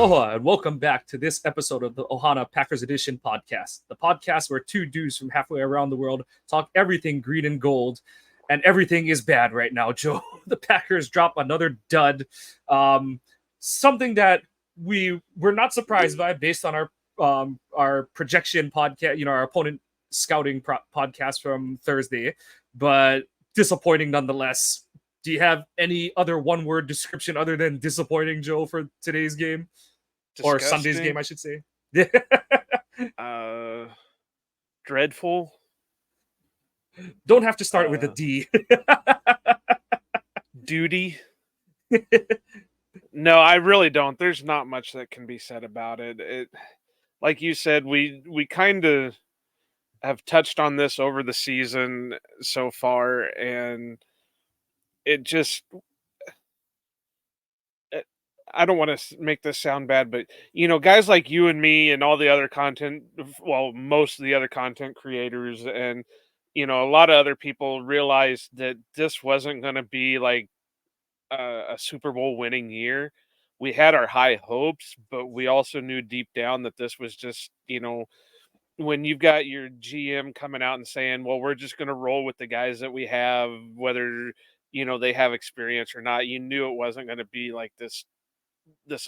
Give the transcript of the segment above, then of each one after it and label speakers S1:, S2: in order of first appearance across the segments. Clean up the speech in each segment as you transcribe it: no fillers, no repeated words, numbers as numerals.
S1: Aloha and welcome back to this episode of the Ohana Packers Edition podcast, the podcast where two dudes from halfway around the world talk everything green and gold, and everything is bad right now, Joe. The Packers drop another dud, something that we're not surprised by based on our projection podcast, our opponent scouting podcast from Thursday, but disappointing nonetheless. Do you have any other one-word description other than disappointing, Joe, for today's game? Or Sunday's game, I should say.
S2: Dreadful.
S1: Don't have to start with a D.
S2: Duty. No, I really don't. There's not much that can be said about it. Like you said, we kind of have touched on this over the season so far, and it just, I don't want to make this sound bad, but guys like you and me and all the other most of the other content creators and a lot of other people realized that this wasn't going to be like a Super Bowl winning year. We had our high hopes, but we also knew deep down that this was just, when you've got your GM coming out and saying, well, we're just going to roll with the guys that we have, whether, they have experience or not, you knew it wasn't going to be like this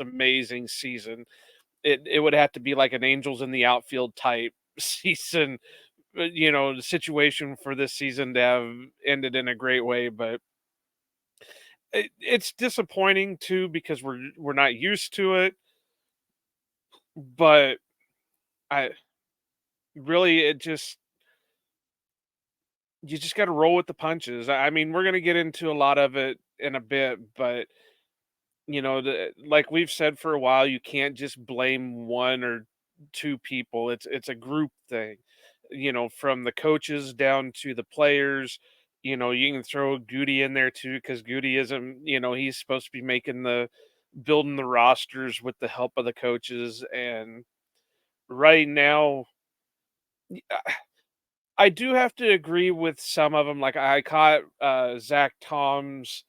S2: amazing season. It would have to be like an Angels in the outfield type season, the situation for this season to have ended in a great way. But it's disappointing too, because we're not used to it. But you just got to roll with the punches. I mean, we're going to get into a lot of it in a bit, but like we've said for a while, you can't just blame one or two people. It's a group thing, from the coaches down to the players. You can throw Goody in there too, because Goody isn't, he's supposed to be building the rosters with the help of the coaches. And right now, I do have to agree with some of them. Like I caught Zach Tom's.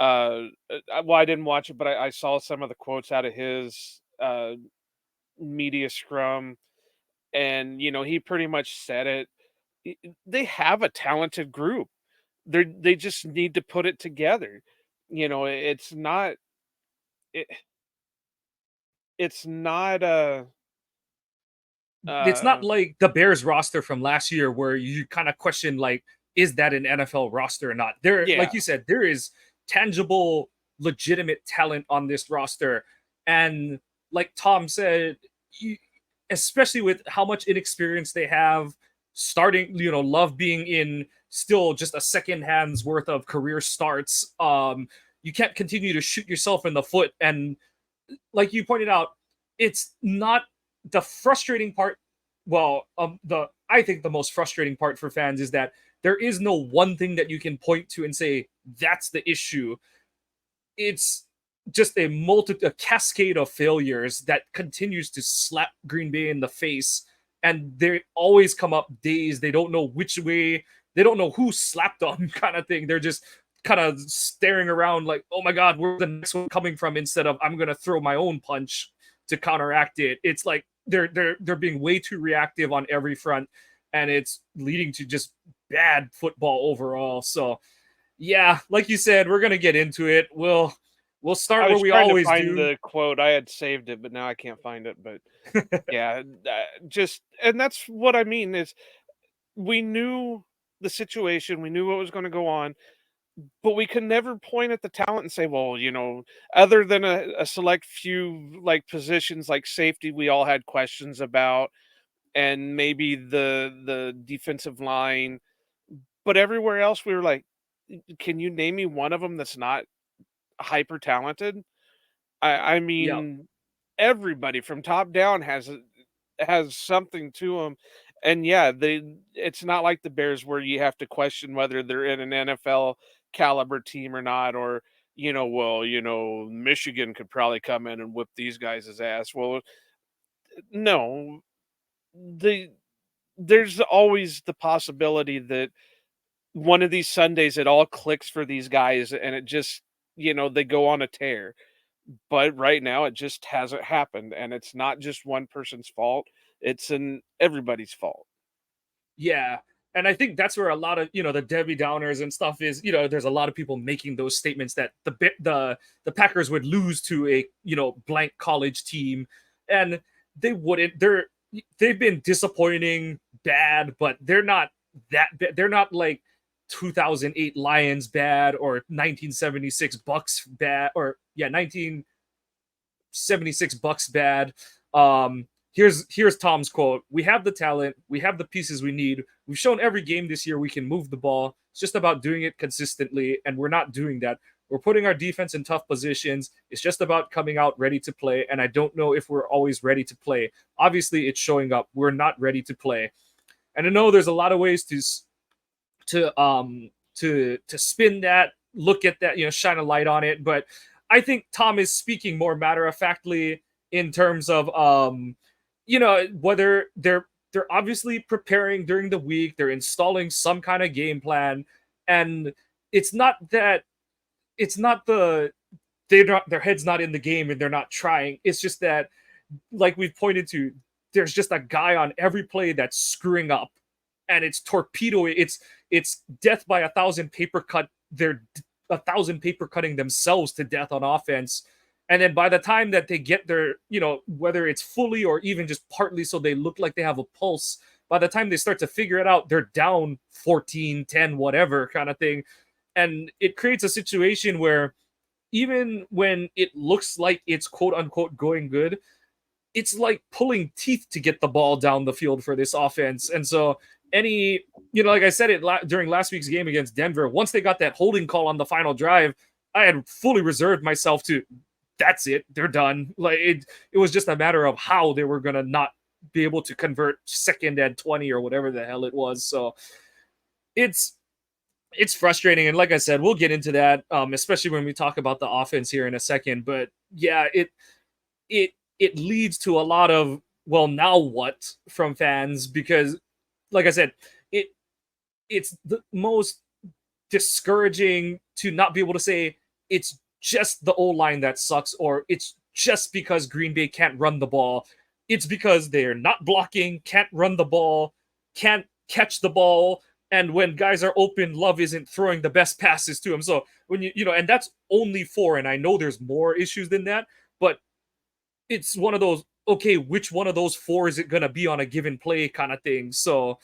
S2: Well, I didn't watch it, but I saw some of the quotes out of his media scrum, and he pretty much said it. They have a talented group. They just need to put it together. It's not. It's not a.
S1: It's not like the Bears roster from last year where you kind of question, like, is that an NFL roster or not? Like you said, there is tangible, legitimate talent on this roster. And like Tom said, especially with how much inexperience they have, starting, Love being in still just a second hand's worth of career starts, you can't continue to shoot yourself in the foot. And like you pointed out, it's not the frustrating part. Well, I think the most frustrating part for fans is that there is no one thing that you can point to and say that's the issue. It's just a cascade of failures that continues to slap Green Bay in the face, and they always come up dazed. They don't know which way. They don't know who slapped them, kind of thing. They're just kind of staring around like, oh my God, where's the next one coming from? Instead of, I'm gonna throw my own punch to counteract it. It's like they're being way too reactive on every front, and it's leading to just bad football overall. So yeah, like you said, we're gonna get into it. We'll start where we always do.
S2: The quote, I had saved it, but now I can't find it. But yeah, and that's what I mean is, we knew the situation, we knew what was going to go on, but we could never point at the talent and say, well, other than a select few like positions like safety, we all had questions about, and maybe the defensive line, but everywhere else we were like, can you name me one of them that's not hyper talented? I mean, everybody from top down has something to them. And yeah, it's not like the Bears where you have to question whether they're in an NFL caliber team or not, or Michigan could probably come in and whip these guys' ass. Well, no, there's always the possibility that one of these Sundays it all clicks for these guys and it just, they go on a tear. But right now, it just hasn't happened, and it's not just one person's fault, it's in everybody's fault.
S1: Yeah. And I think that's where a lot of, the Debbie Downers and stuff is, there's a lot of people making those statements that the Packers would lose to a, blank college team. And they wouldn't. They've been disappointing bad, but they're not that bad. They're not like 2008 Lions bad or 1976 Bucks bad, or yeah, 1976 Bucks bad. Here's Tom's quote: "We have the talent, we have the pieces we need. We've shown every game this year we can move the ball. It's just about doing it consistently, and we're not doing that. We're putting our defense in tough positions. It's just about coming out ready to play, and I don't know if we're always ready to play. Obviously, it's showing up. We're not ready to play." And I know there's a lot of ways to spin that, look at that, shine a light on it, but I think Tom is speaking more matter of factly in terms of whether they're obviously preparing during the week, they're installing some kind of game plan, and it's not that it's not the they're not their head's not in the game and they're not trying. It's just that, like we've pointed to, there's just a guy on every play that's screwing up, and it's torpedo. It's death by a thousand paper cut. They're a thousand paper cutting themselves to death on offense. And then by the time that they get their, whether it's fully or even just partly so they look like they have a pulse, by the time they start to figure it out, they're down 14, 10, whatever kind of thing. And it creates a situation where even when it looks like it's quote unquote going good, it's like pulling teeth to get the ball down the field for this offense. And so like I said during last week's game against Denver, once they got that holding call on the final drive, I had fully reserved myself to, that's it, they're done. Like it was just a matter of how they were going to not be able to convert second and 20 or whatever the hell it was. So it's frustrating. And like I said, we'll get into that, especially when we talk about the offense here in a second. But yeah, it leads to a lot of, well, now what, from fans, because like I said, it's the most discouraging to not be able to say it's just the O-line that sucks, or it's just because Green Bay can't run the ball. It's because they're not blocking, can't run the ball, can't catch the ball, and when guys are open, Love isn't throwing the best passes to him. So when and that's only four, and I know there's more issues than that, but it's one of those, okay, which one of those four is it going to be on a given play kind of thing. So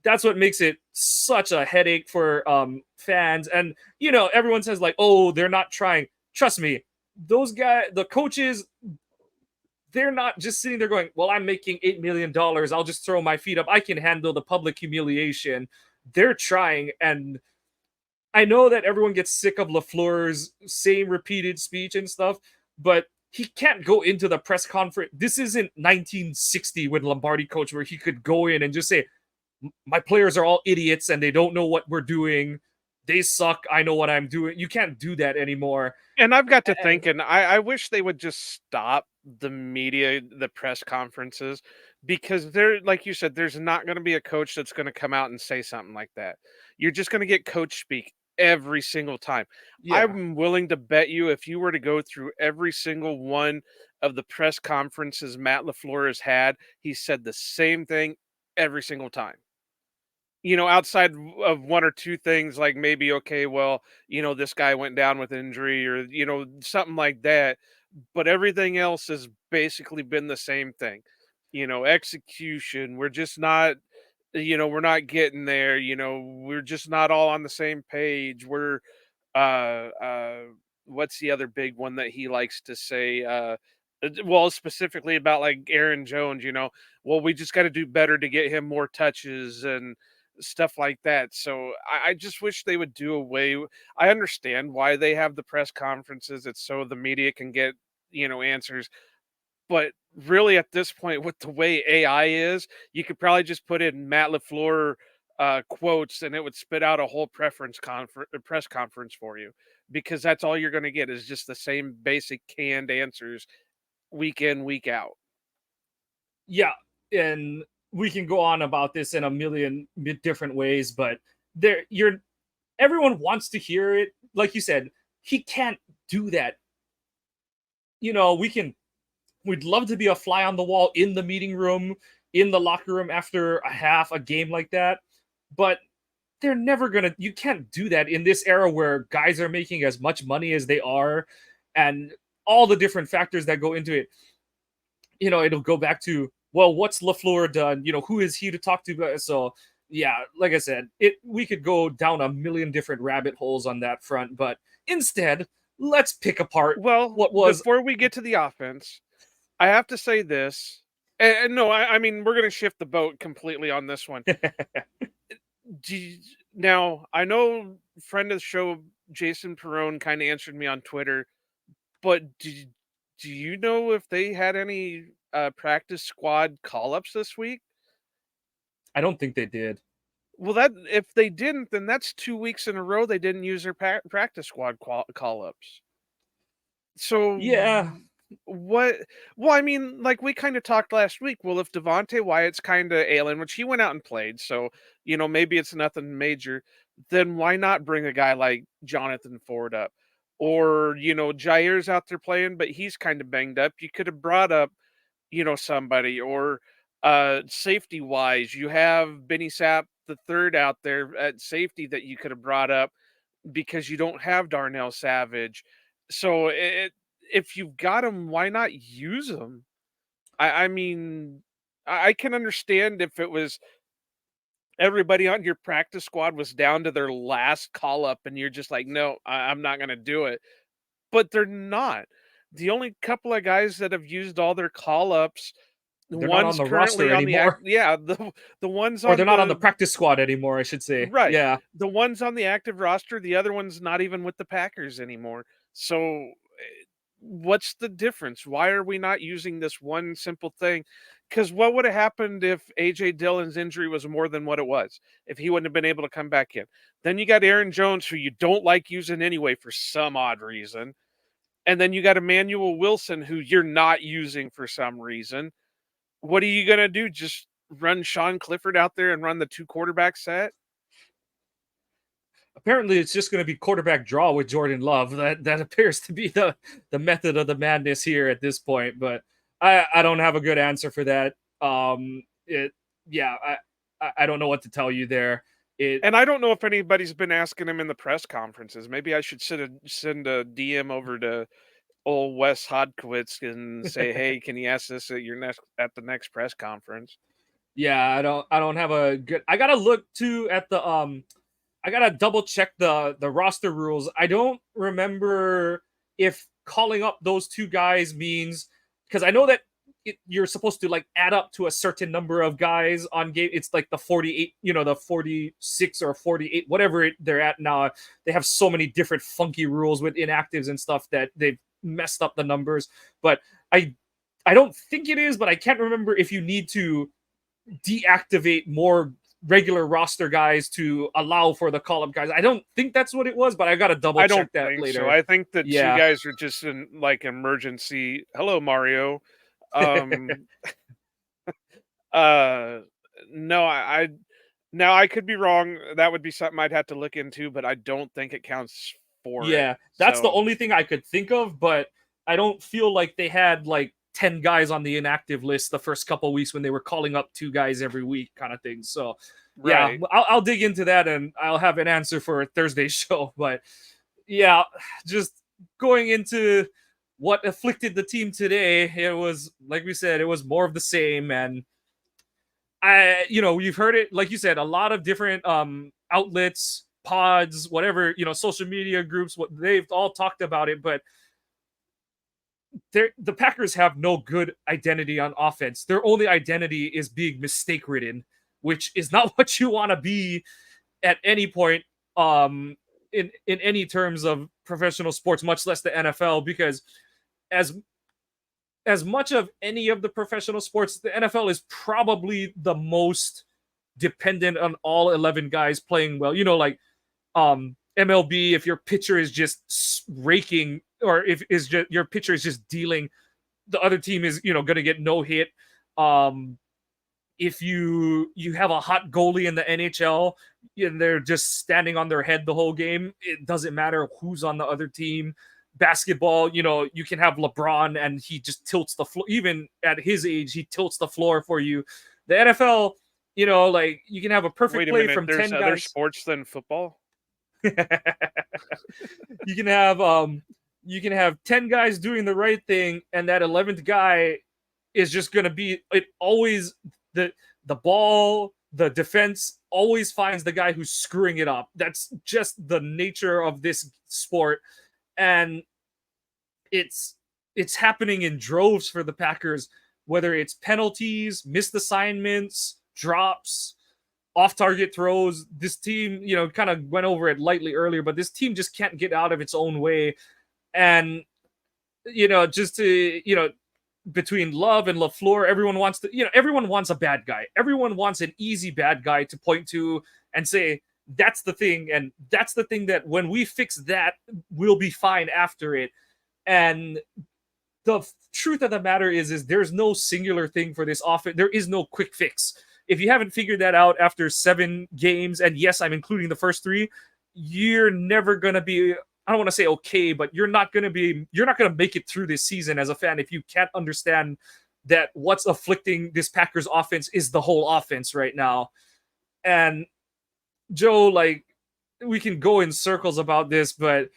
S1: that's what makes it such a headache for fans. And everyone says like, oh, they're not trying. Trust me, those guys, the coaches, they're not just sitting there going, well, I'm making $8 million, I'll just throw my feet up, I can handle the public humiliation. They're trying. And I know that everyone gets sick of LaFleur's same repeated speech and stuff, but he can't go into the press conference. This isn't 1960 when Lombardi coached, where he could go in and just say, my players are all idiots and they don't know what we're doing. They suck. I know what I'm doing. You can't do that anymore.
S2: And I've got to thinking, I wish they would just stop the media, the press conferences, because there, like you said, there's not going to be a coach that's going to come out and say something like that. You're just going to get coach speak every single time.
S1: Yeah.
S2: I'm willing to bet you, if you were to go through every single one of the press conferences Matt LaFleur has had, he said the same thing every single time. Outside of one or two things, like maybe, okay, well, this guy went down with injury, or, something like that. But everything else has basically been the same thing. Execution. We're just not, we're not getting there. We're just not all on the same page. We're, uh, uh, what's the other big one that he likes to say? Well, specifically about like Aaron Jones, well, we just got to do better to get him more touches and stuff like that. So I just wish they would do away. I understand why they have the press conferences. It's so the media can get, answers. But really, at this point, with the way AI is, you could probably just put in Matt LaFleur quotes, and it would spit out a whole press conference for you, because that's all you're going to get is just the same basic canned answers week in, week out.
S1: Yeah. And we can go on about this in a million different ways, but everyone wants to hear it. Like you said, he can't do that. we'd love to be a fly on the wall in the meeting room, in the locker room after a game like that. But they're never gonna, you can't do that in this era where guys are making as much money as they are and all the different factors that go into it. It'll go back to, well, what's LaFleur done? Who is he to talk to? So yeah, like I said, we could go down a million different rabbit holes on that front, but instead, let's pick apart
S2: Well,
S1: what was.
S2: before we get to the offense, I have to say this. And no, I mean, we're going to shift the boat completely on this one. Now, I know friend of the show, Jason Perone, kind of answered me on Twitter, but do you know if they had any practice squad call ups this week?
S1: I don't think they did.
S2: Well, that if they didn't, then that's 2 weeks in a row they didn't use their practice squad call ups. So
S1: Yeah,
S2: what? Well, I mean, like we kind of talked last week. Well, if Devontae Wyatt's kind of ailing, which he went out and played, so maybe it's nothing major. Then why not bring a guy like Jonathan Ford up, or Jair's out there playing, but he's kind of banged up. You could have brought up somebody, or safety wise, you have Benny Sapp the third out there at safety that you could have brought up because you don't have Darnell Savage. So if you've got them, why not use them? I mean, I can understand if it was everybody on your practice squad was down to their last call up and you're just like, no, I'm not going to do it. But they're not. The only couple of guys that have used all their call ups, the
S1: they're not on
S2: ones
S1: the roster
S2: currently on the
S1: anymore.
S2: the ones
S1: Or they're
S2: on
S1: not on the
S2: the
S1: practice squad anymore, I should say.
S2: right,
S1: Yeah.
S2: the ones on the active roster, the other one's not even with the Packers anymore. So what's the difference? Why are we not using this one simple thing? Because what would have happened if AJ Dillon's injury was more than what it was? If he wouldn't have been able to come back in, then you got Aaron Jones, who you don't like using anyway for some odd reason, and then you got Emmanuel Wilson, who you're not using for some reason. What are you gonna do? Just run Sean Clifford out there and run the 2 quarterback set?
S1: Apparently, it's just going to be quarterback draw with Jordan Love. That appears to be the method of the madness here at this point. But I don't have a good answer for that. It Yeah, I don't know what to tell you there.
S2: And I don't know if anybody's been asking him in the press conferences. Maybe I should send a DM over to old Wes Hodkowitz and say, "Hey, can you ask this at the next press conference?"
S1: Yeah, I don't have a good. I gotta look too at the I gotta double check the roster rules. I don't remember if calling up those two guys means, because I know that you're supposed to like add up to a certain number of guys on game. It's like the 48, the 46 or 48, whatever they're at now. They have so many different funky rules with inactives and stuff that they've messed up the numbers. But I don't think it is, but I can't remember if you need to deactivate more regular roster guys to allow for the call up guys. I don't think that's what it was, but I got to double
S2: I
S1: check
S2: don't
S1: that
S2: think so.
S1: later.
S2: I think the two
S1: Yeah.
S2: guys are just in like emergency. Hello, Mario. Um, uh, no, I now I could be wrong. That would be something I'd have to look into, but I don't think it counts for it.
S1: Yeah, that's the
S2: So
S1: only thing I could think of, but I don't feel like they had like 10 guys on the inactive list the first couple weeks when they were calling up two guys every week kind of thing. So, yeah,
S2: right.
S1: I'll dig into that and I'll have an answer for Thursday's show. But yeah, just going into what afflicted the team today, it was, like we said, it was more of the same. And you've heard it, like you said, a lot of different outlets, pods, whatever, social media groups, what they've all talked about it, but the Packers have no good identity on offense. Their only identity is being mistake ridden, which is not what you want to be at any point in any terms of professional sports, much less the NFL, because as as much of any of the professional sports, the NFL is probably the most dependent on all 11 guys playing well. Like MLB, if your pitcher is just raking, or if is just your pitcher is just dealing, the other team is going to get no hit. If you have a hot goalie in the NHL and they're just standing on their head the whole game, it doesn't matter who's on the other team. basketball, you can have LeBron and he just tilts the floor. Even at his age, he tilts the floor for you. The NFL, like you can have a perfect
S2: Wait a
S1: play
S2: minute.
S1: from
S2: There's
S1: 10
S2: other
S1: guys.
S2: sports than football?
S1: You can have 10 guys doing the right thing, and that 11th guy is just going to be it always the ball, the defense always finds the guy who's screwing it up. That's just the nature of this sport, and it's happening in droves for the Packers, whether it's penalties, missed assignments, drops, off target throws. This team, kind of went over it lightly earlier, but this team just can't get out of its own way. And, just to, between Love and LaFleur, everyone wants everyone wants a bad guy. Everyone wants an easy bad guy to point to and say, that's the thing. And that's the thing that when we fix that, we'll be fine after it. And the truth of the matter is there's no singular thing for this offense. There is no quick fix. If you haven't figured that out after 7 games, and yes, I'm including the first 3, you're never going to be, I don't want to say okay, but you're not going to make it through this season as a fan if you can't understand that what's afflicting this Packers offense is the whole offense right now. And Joe, like, we can go in circles about this, but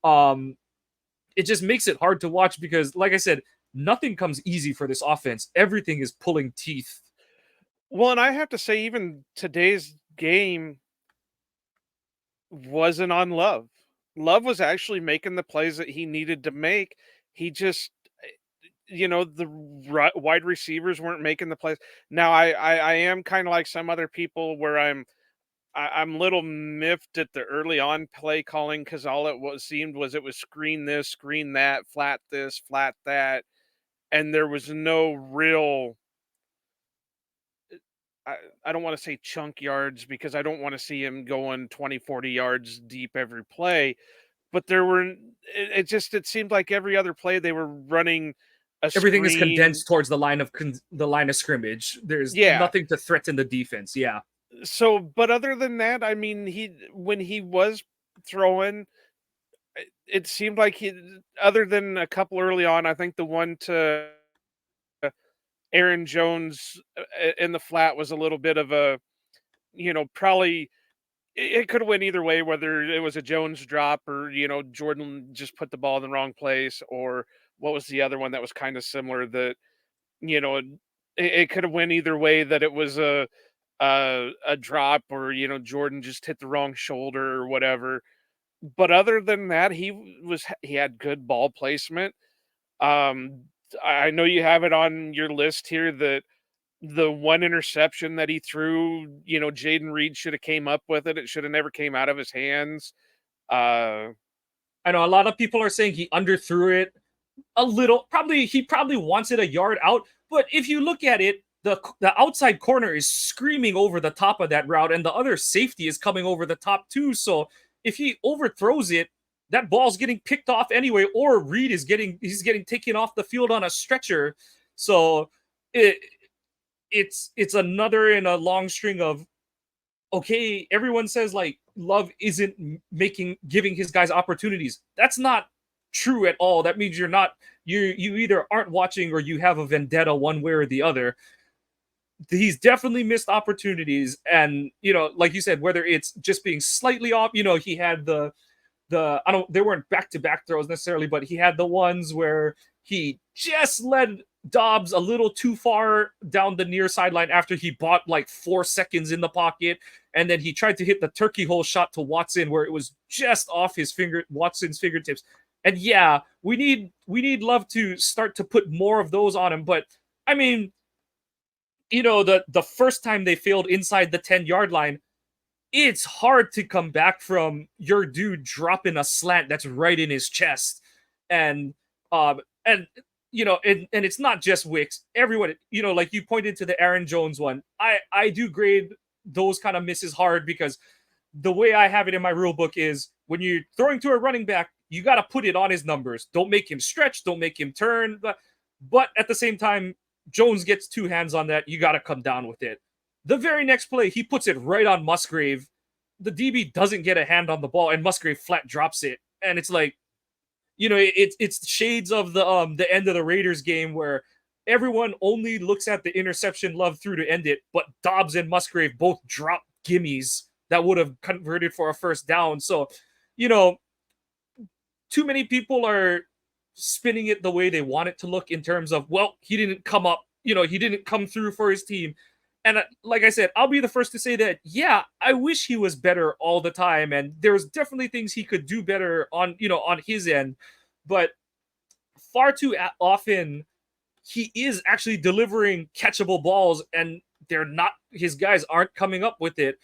S1: it just makes it hard to watch because, like I said, nothing comes easy for this offense. Everything is pulling teeth.
S2: Well, and I have to say, even today's game wasn't on Love. Love was actually making the plays that he needed to make. He just, the wide receivers weren't making the plays. Now, I am kind of like some other people where I'm a little miffed at the early on play calling because all it seemed was it was screen this, screen that, flat this, flat that, and there was no real. I don't want to say chunk yards because I don't want to see him going 20, 40 yards deep every play, but it seemed like every other play they were running a
S1: Everything is
S2: screen.
S1: condensed towards the line of scrimmage. There's
S2: Yeah.
S1: nothing to threaten the defense. Yeah.
S2: So, but other than that, I mean, when he was throwing, it seemed like other than a couple early on, I think the one to Aaron Jones in the flat was a little bit of a, probably it could have went either way, whether it was a Jones drop or, Jordan just put the ball in the wrong place, or what was the other one that was kind of similar that, it could have went either way, that it was a drop or, Jordan just hit the wrong shoulder or whatever. But other than that, he had good ball placement. I know you have it on your list here that the one interception that he threw, Jaden Reed should have came up with it. It should have never came out of his hands.
S1: I know a lot of people are saying he underthrew it a little. He probably wants it a yard out, but if you look at it, the outside corner is screaming over the top of that route, and the other safety is coming over the top too. So if he overthrows it, that ball's getting picked off anyway, or Reed is getting taken off the field on a stretcher. So it's another in a long string of, okay, everyone says like Love isn't giving his guys opportunities. That's not true at all. That means you either aren't watching or you have a vendetta one way or the other. He's definitely missed opportunities, and like you said, whether it's just being slightly off, he had they weren't back-to-back throws necessarily, but he had the ones where he just led Dobbs a little too far down the near sideline after he bought like 4 seconds in the pocket, and then he tried to hit the turkey hole shot to Watson where it was just off Watson's fingertips. And yeah, we need Love to start to put more of those on him, but I mean, the first time they failed inside the 10-yard line, it's hard to come back from your dude dropping a slant that's right in his chest. And and it's not just Wicks. Everyone, like you pointed to the Aaron Jones one. I do grade those kind of misses hard because the way I have it in my rule book is when you're throwing to a running back, you got to put it on his numbers. Don't make him stretch. Don't make him turn. But at the same time, Jones gets 2 hands on that. You got to come down with it. The very next play, he puts it right on Musgrave. The DB doesn't get a hand on the ball, and Musgrave flat drops it. And it's like, it's shades of the end of the Raiders game where everyone only looks at the interception Love threw to end it, but Dobbs and Musgrave both dropped gimmies that would have converted for a first down. So, you know, too many people are spinning it the way they want it to look in terms of, well, he didn't come up, he didn't come through for his team. And like I said, I'll be the first to say that, yeah, I wish he was better all the time. And there's definitely things he could do better on his end. But far too often, he is actually delivering catchable balls and his guys aren't coming up with it.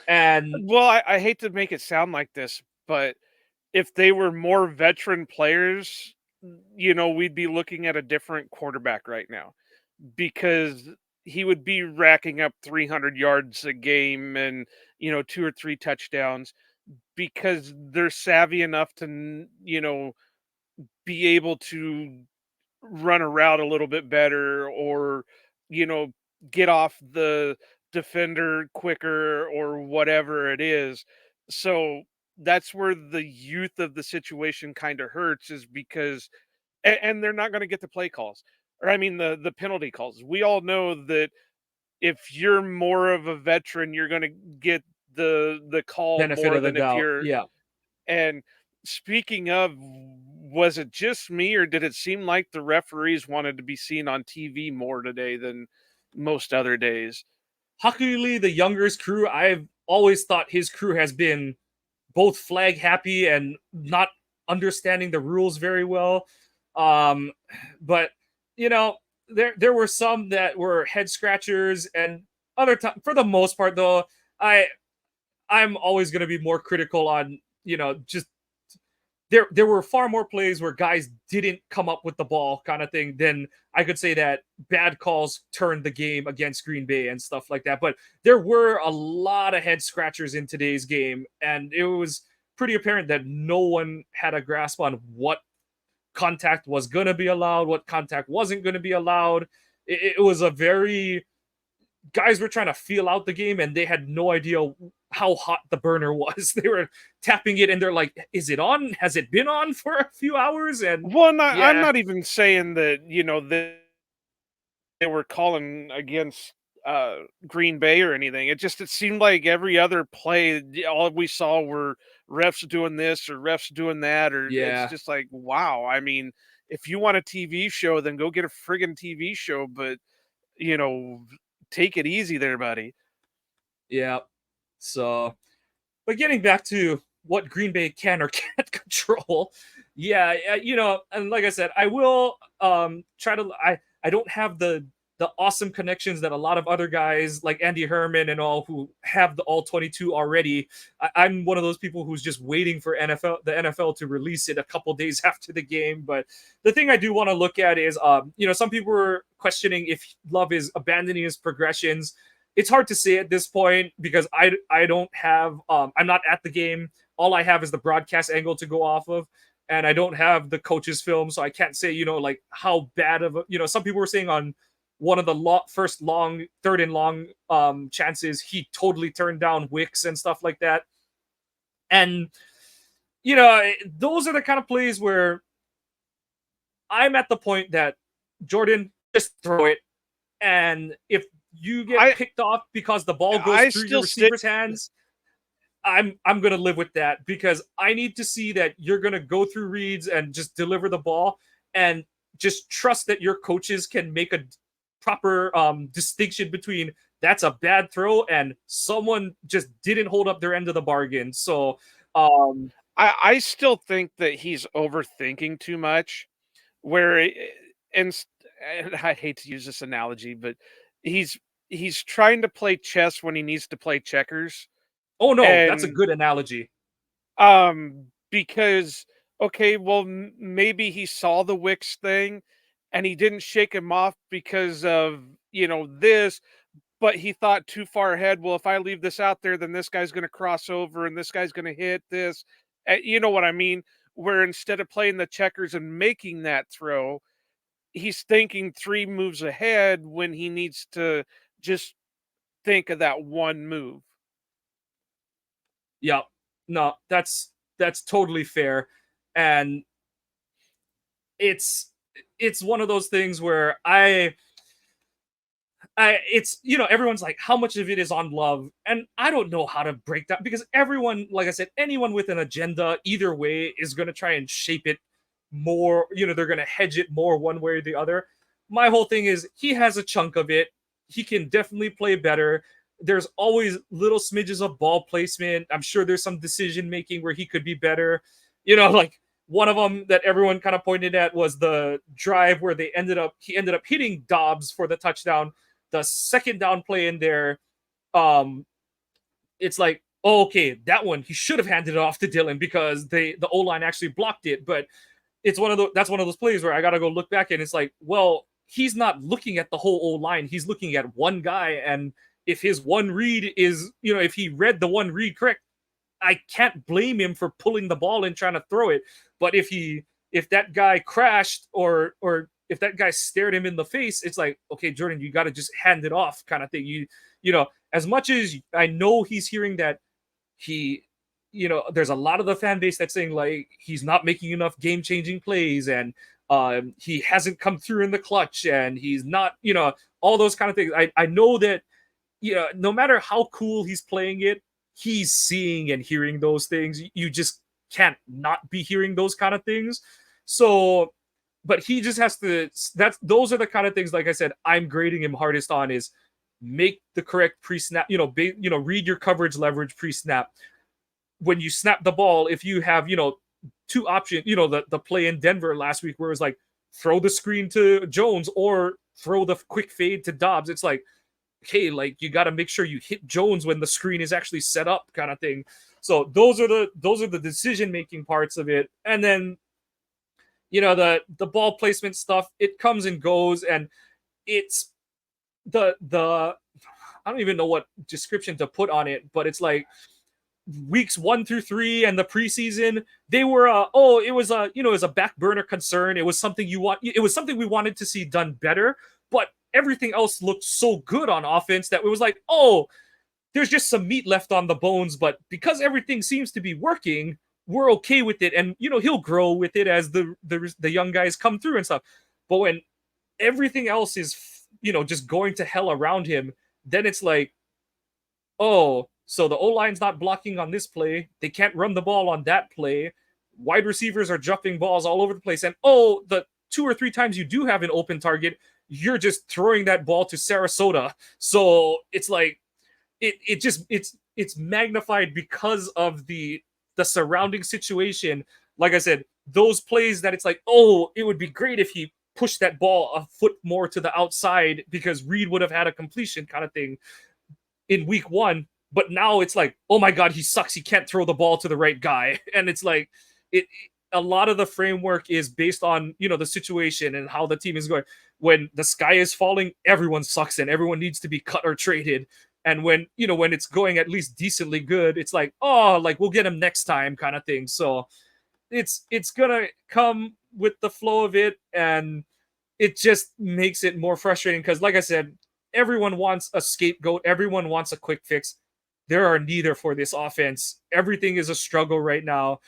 S1: And
S2: Well, I hate to make it sound like this, but if they were more veteran players, we'd be looking at a different quarterback right now, because he would be racking up 300 yards a game and, 2 or 3 touchdowns, because they're savvy enough to, be able to run a route a little bit better, or, you know, get off the defender quicker, or whatever it is. So that's where the youth of the situation kind of hurts, is because and they're not going to get the play calls, or I mean the penalty calls. We all know that if you're more of a veteran, you're going to get the call
S1: benefit
S2: more
S1: of the
S2: than if
S1: doubt.
S2: you're.
S1: Yeah.
S2: And speaking of, was it just me, or did it seem like the referees wanted to be seen on TV more today than most other days?
S1: Huckily, the Younger's crew, I've always thought his crew has been both flag happy and not understanding the rules very well. Um, but there were some that were head scratchers, and other time, for the most part, though, I'm always going to be more critical on just there were far more plays where guys didn't come up with the ball kind of thing than I could say that bad calls turned the game against Green Bay and stuff like that. But there were a lot of head scratchers in today's game, and it was pretty apparent that no one had a grasp on what contact was going to be allowed, what contact wasn't going to be allowed. It was a very guys were trying to feel out the game and they had no idea how hot the burner was. They were tapping it and they're like, is it on? Has it been on for a few hours? And
S2: Well, I'm
S1: yeah,
S2: not even saying that, they were calling against Green Bay or anything. It seemed like every other play, all we saw were refs doing this or refs doing that, or it's
S1: yeah,
S2: just like, wow. I mean, if you want a TV show, then go get a friggin' TV show, but you know, take it easy there, buddy.
S1: yeah. So, but getting back to what Green Bay can or can't control, yeah, and like I said, I will try to. I don't have the awesome connections that a lot of other guys like Andy Herman and all who have the all 22 already. I'm one of those people who's just waiting for the NFL to release it a couple days after the game. But the thing I do want to look at is, some people were questioning if Love is abandoning his progressions. It's hard to say at this point because I don't have I'm not at the game. All I have is the broadcast angle to go off of, and I don't have the coach's film, so I can't say like how bad of some people were saying on one of the first long third and long chances he totally turned down Wicks and stuff like that. And those are the kind of plays where I'm at the point that Jordan, just throw it, and if you get
S2: I
S1: picked off because the ball goes
S2: I
S1: through your
S2: still stick.
S1: receiver's hands, I'm gonna live with that because I need to see that you're gonna go through reads and just deliver the ball and just trust that your coaches can make a proper distinction between that's a bad throw and someone just didn't hold up their end of the bargain. So um
S2: I still think that he's overthinking too much. Where and, and I hate to use this analogy, but he's he's trying to play chess when he needs to play checkers.
S1: oh no, that's a
S2: And
S1: good analogy.
S2: because, okay, well, maybe he saw the Wicks thing and he didn't shake him off because of, this, but he thought too far ahead. Well, if I leave this out there, then this guy's going to cross over and this guy's going to hit this. You know what I mean? Where instead of playing the checkers and making that throw, he's thinking 3 moves ahead when he needs to just think of that one move.
S1: Yeah, no, that's totally fair. And it's it's one of those things where it's everyone's like, how much of it is on love, and I don't know how to break that, because everyone, like I said, anyone with an agenda either way is going to try and shape it more. They're going to hedge it more one way or the other. My whole thing is, he has a chunk of it. He can definitely play better. There's always little smidges of ball placement. I'm sure there's some decision making where he could be better. Like, one of them that everyone kind of pointed at was the drive where he ended up hitting Dobbs for the touchdown. The second down play in there, um, it's like, oh, okay, that one he should have handed it off to Dylan, because the O line actually blocked it. But that's one of those plays where I gotta go look back, and it's like, well, he's not looking at the whole O line. He's looking at one guy, and if his one read is, if he read the one read correct, I can't blame him for pulling the ball and trying to throw it. But if that guy crashed, or if that guy stared him in the face, it's like, okay, Jordan, you got to just hand it off, kind of thing. As much as I know he's hearing that he, there's a lot of the fan base that's saying, like, he's not making enough game changing plays, and he hasn't come through in the clutch, and he's not, all those kind of things. I know that, no matter how cool he's playing it, he's seeing and hearing those things. You just can't not be hearing those kind of things. So, but he just has to. Those are the kind of things, like I said, I'm grading him hardest on, is make the correct pre-snap. Read your coverage leverage pre-snap. When you snap the ball, if you have two options, the play in Denver last week where it was like, throw the screen to Jones or throw the quick fade to Dobbs. It's like, hey, like, you got to make sure you hit Jones when the screen is actually set up, kind of thing. So those are the decision making parts of it. And then the ball placement stuff, it comes and goes, and it's the I don't even know what description to put on it, but it's like weeks 1 through 3 and the preseason, they were it was it was a back burner concern. It was something we wanted to see done better, but everything else looked so good on offense that it was like, oh, there's just some meat left on the bones. But because everything seems to be working, we're okay with it, and he'll grow with it as the young guys come through and stuff. But when everything else is just going to hell around him, then it's like, oh, so the O-line's not blocking on this play. They can't run the ball on that play. Wide receivers are jumping balls all over the place. And, oh, the 2 or 3 times you do have an open target, you're just throwing that ball to Sarasota. So it's like, it's magnified because of the surrounding situation. Like I said, those plays that it's like, oh, it would be great if he pushed that ball a foot more to the outside because Reed would have had a completion, kind of thing, in week 1. But now it's like, oh my God, he sucks. He can't throw the ball to the right guy. And it's like, a lot of the framework is based on, the situation and how the team is going. When the sky is falling, everyone sucks and everyone needs to be cut or traded. And when it's going at least decently good, it's like, oh, like, we'll get him next time, kind of thing. So it's gonna come with the flow of it, and it just makes it more frustrating because, like I said, everyone wants a scapegoat. Everyone wants a quick fix. There are neither for this offense. Everything is a struggle right now.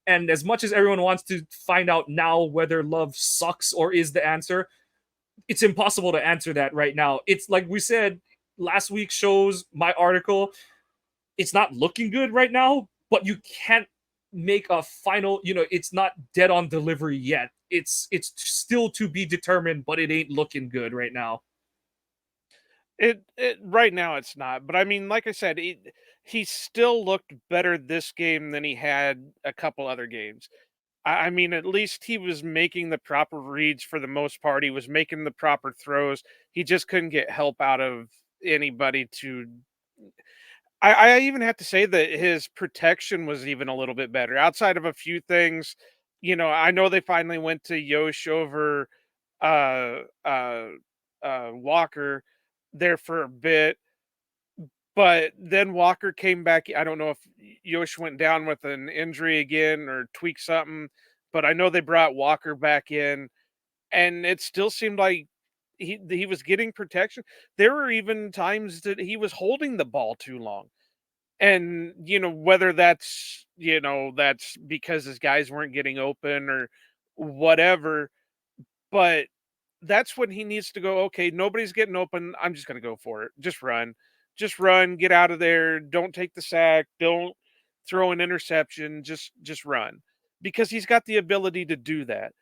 S1: And as much as everyone wants to find out now whether Love sucks or is the answer, it's impossible to answer that right now. It's like we said, last week's shows, my article, it's not looking good right now, but you can't make a final, it's not dead on delivery yet. It's still to be determined, but it ain't looking good right now.
S2: It right now it's not, but I mean, like I said, he still looked better this game than he had a couple other games. I mean, at least he was making the proper reads for the most part. He was making the proper throws. He just couldn't get help out of anybody to. I even have to say that his protection was even a little bit better outside of a few things. I know they finally went to Yosh over uh, uh, Walker there for a bit, but then Walker came back. I don't know if Yosh went down with an injury again or tweaked something, but I know they brought Walker back in, and it still seemed like he was getting protection. There were even times that he was holding the ball too long. And whether that's because his guys weren't getting open, whatever. But that's when he needs to go, okay, nobody's getting open. I'm just going to go for it. Just run. Just run, get out of there. Don't take the sack. Don't throw an interception. Just run. Because he's got the ability to do that.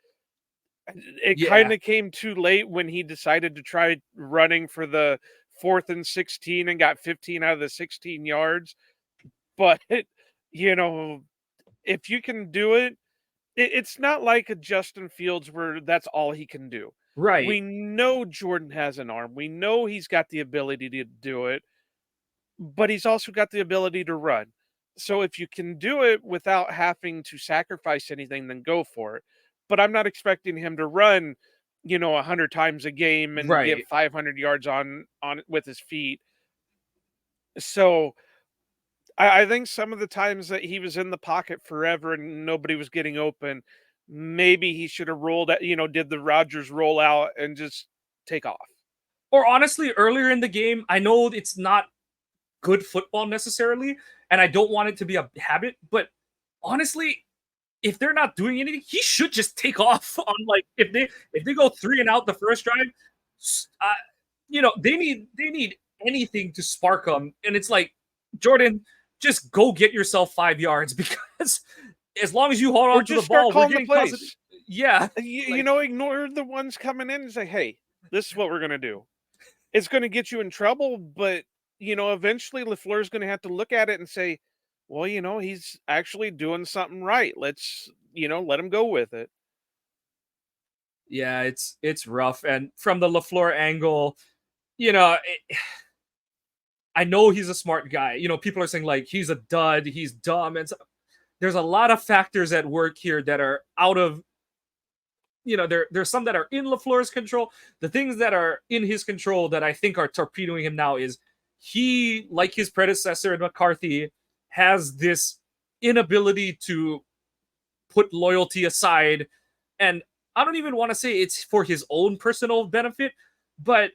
S2: It kind
S1: Yeah.
S2: of came too late when he decided to try running for the 4th and 16 and got 15 out of the 16 yards. But, you know, if you can do it, it's not like a Justin Fields where that's all he can do.
S1: Right.
S2: We know Jordan has an arm. We know he's got the ability to do it, but he's also got the ability to run. So if you can do it without having to sacrifice anything, then go for it. But I'm not expecting him to run, 100 times a game and get
S1: Right.
S2: 500 yards on with his feet. So I think some of the times that he was in the pocket forever and nobody was getting open, maybe he should have rolled out, did the Rodgers roll out and just take off.
S1: Or honestly, earlier in the game, I know it's not good football necessarily, and I don't want it to be a habit, but honestly, if they're not doing anything, he should just take off on like if they go 3 and out the first drive, uh, they need anything to spark them, and it's like Jordan, just go get yourself 5 yards because as long as you hold
S2: Or
S1: on to the
S2: just start
S1: ball, we're
S2: calling the
S1: getting positive.
S2: plays.
S1: Yeah, like
S2: Ignore the ones coming in and say, hey, this is what we're going to do. It's going to get you in trouble, but, eventually LaFleur's going to have to look at it and say, well, he's actually doing something right. Let's, let him go with it.
S1: yeah, it's rough, and from the Lafleur angle, you know, I know he's a smart guy. People are saying like he's a dud, he's dumb, and so, there's a lot of factors at work here that are out of there's some that are in LaFleur's control. The things that are in his control that I think are torpedoing him now is he, like his predecessor McCarthy, has this inability to put loyalty aside. And I don't even want to say it's for his own personal benefit, but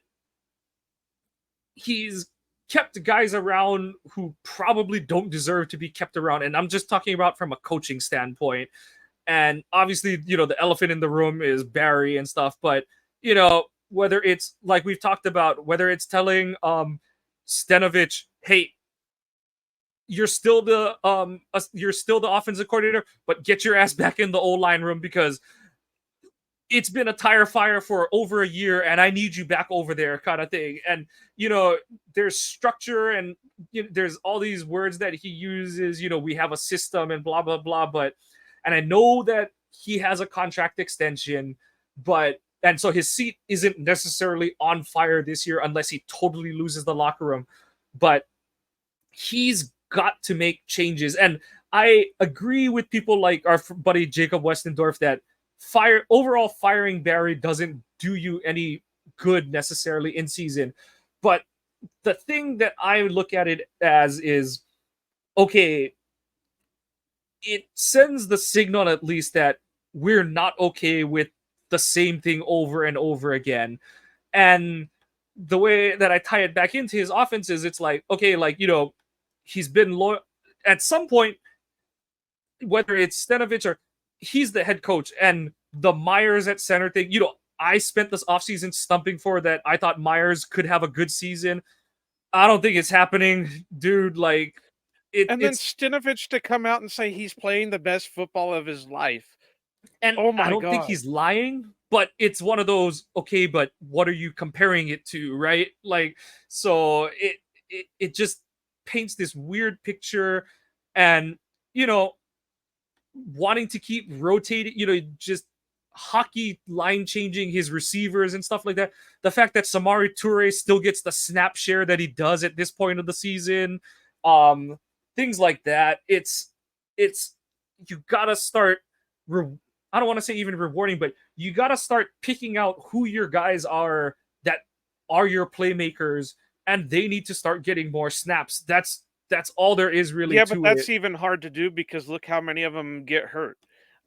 S1: he's kept guys around who probably don't deserve to be kept around. And I'm just talking about from a coaching standpoint. And obviously, the elephant in the room is Barry and stuff. But, whether it's like we've talked about, whether it's telling Stenovich, hey, you're still the offensive coordinator, but get your ass back in the old line room because it's been a tire fire for over a year and I need you back over there kind of thing. And, there's structure and there's all these words that he uses, we have a system and blah, blah, blah. And I know that he has a contract extension, and so his seat isn't necessarily on fire this year unless he totally loses the locker room. But he's got to make changes. And I agree with people like our buddy Jacob Westendorf that overall firing Barry doesn't do you any good necessarily in season. But the thing that I look at it as is, okay, it sends the signal at least that we're not okay with the same thing over and over again. And the way that I tie it back into his offense is it's like, okay, like, he's been loyal at some point, whether it's Stenovich or he's the head coach and the Myers at center thing, I spent this offseason stumping for that. I thought Myers could have a good season. I don't think it's happening, dude. Like,
S2: And then
S1: it's
S2: Stinovich to come out and say he's playing the best football of his life.
S1: and
S2: Oh
S1: I
S2: my
S1: don't think
S2: God.
S1: he's lying, but it's one of those, okay, but what are you comparing it to, right? Like, so it just paints this weird picture, and you know, wanting to keep rotating, just hockey line changing his receivers and stuff like that. The fact that Samari Toure still gets the snap share that he does at this point of the season, um, things like that. It's you gotta start. I don't want to say even rewarding, but you gotta start picking out who your guys are that are your playmakers, and they need to start getting more snaps. That's all there is really
S2: Yeah, but
S1: to it.
S2: that's even hard to do because look how many of them get hurt.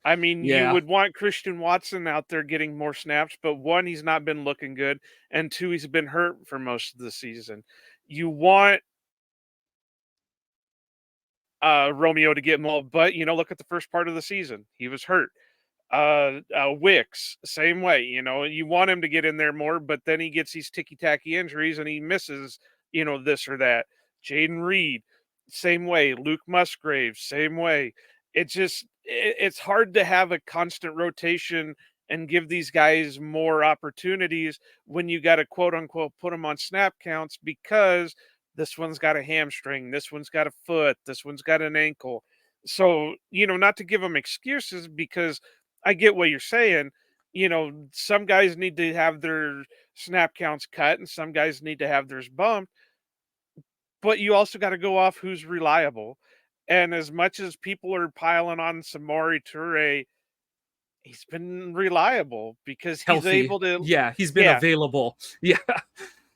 S2: I mean, you
S1: Yeah.
S2: would want Christian Watson out there getting more snaps, but one, he's not been looking good, and two, he's been hurt for most of the season. You want Romeo to get more, but look at the first part of the season. He was hurt. Wicks, same way. You want him to get in there more, but then he gets these ticky tacky injuries and he misses, this or that. Jaden Reed, same way. Luke Musgrave, same way. It's hard to have a constant rotation and give these guys more opportunities when you got to quote unquote put them on snap counts, because this one's got a hamstring, this one's got a foot, this one's got an ankle. So, not to give them excuses, because I get what you're saying. Some guys need to have their snap counts cut and some guys need to have theirs bumped, but you also got to go off who's reliable. And as much as people are piling on Samori Toure, he's been reliable because he's
S1: Healthy.
S2: able to.
S1: Yeah, he's been
S2: Yeah,
S1: available. Yeah.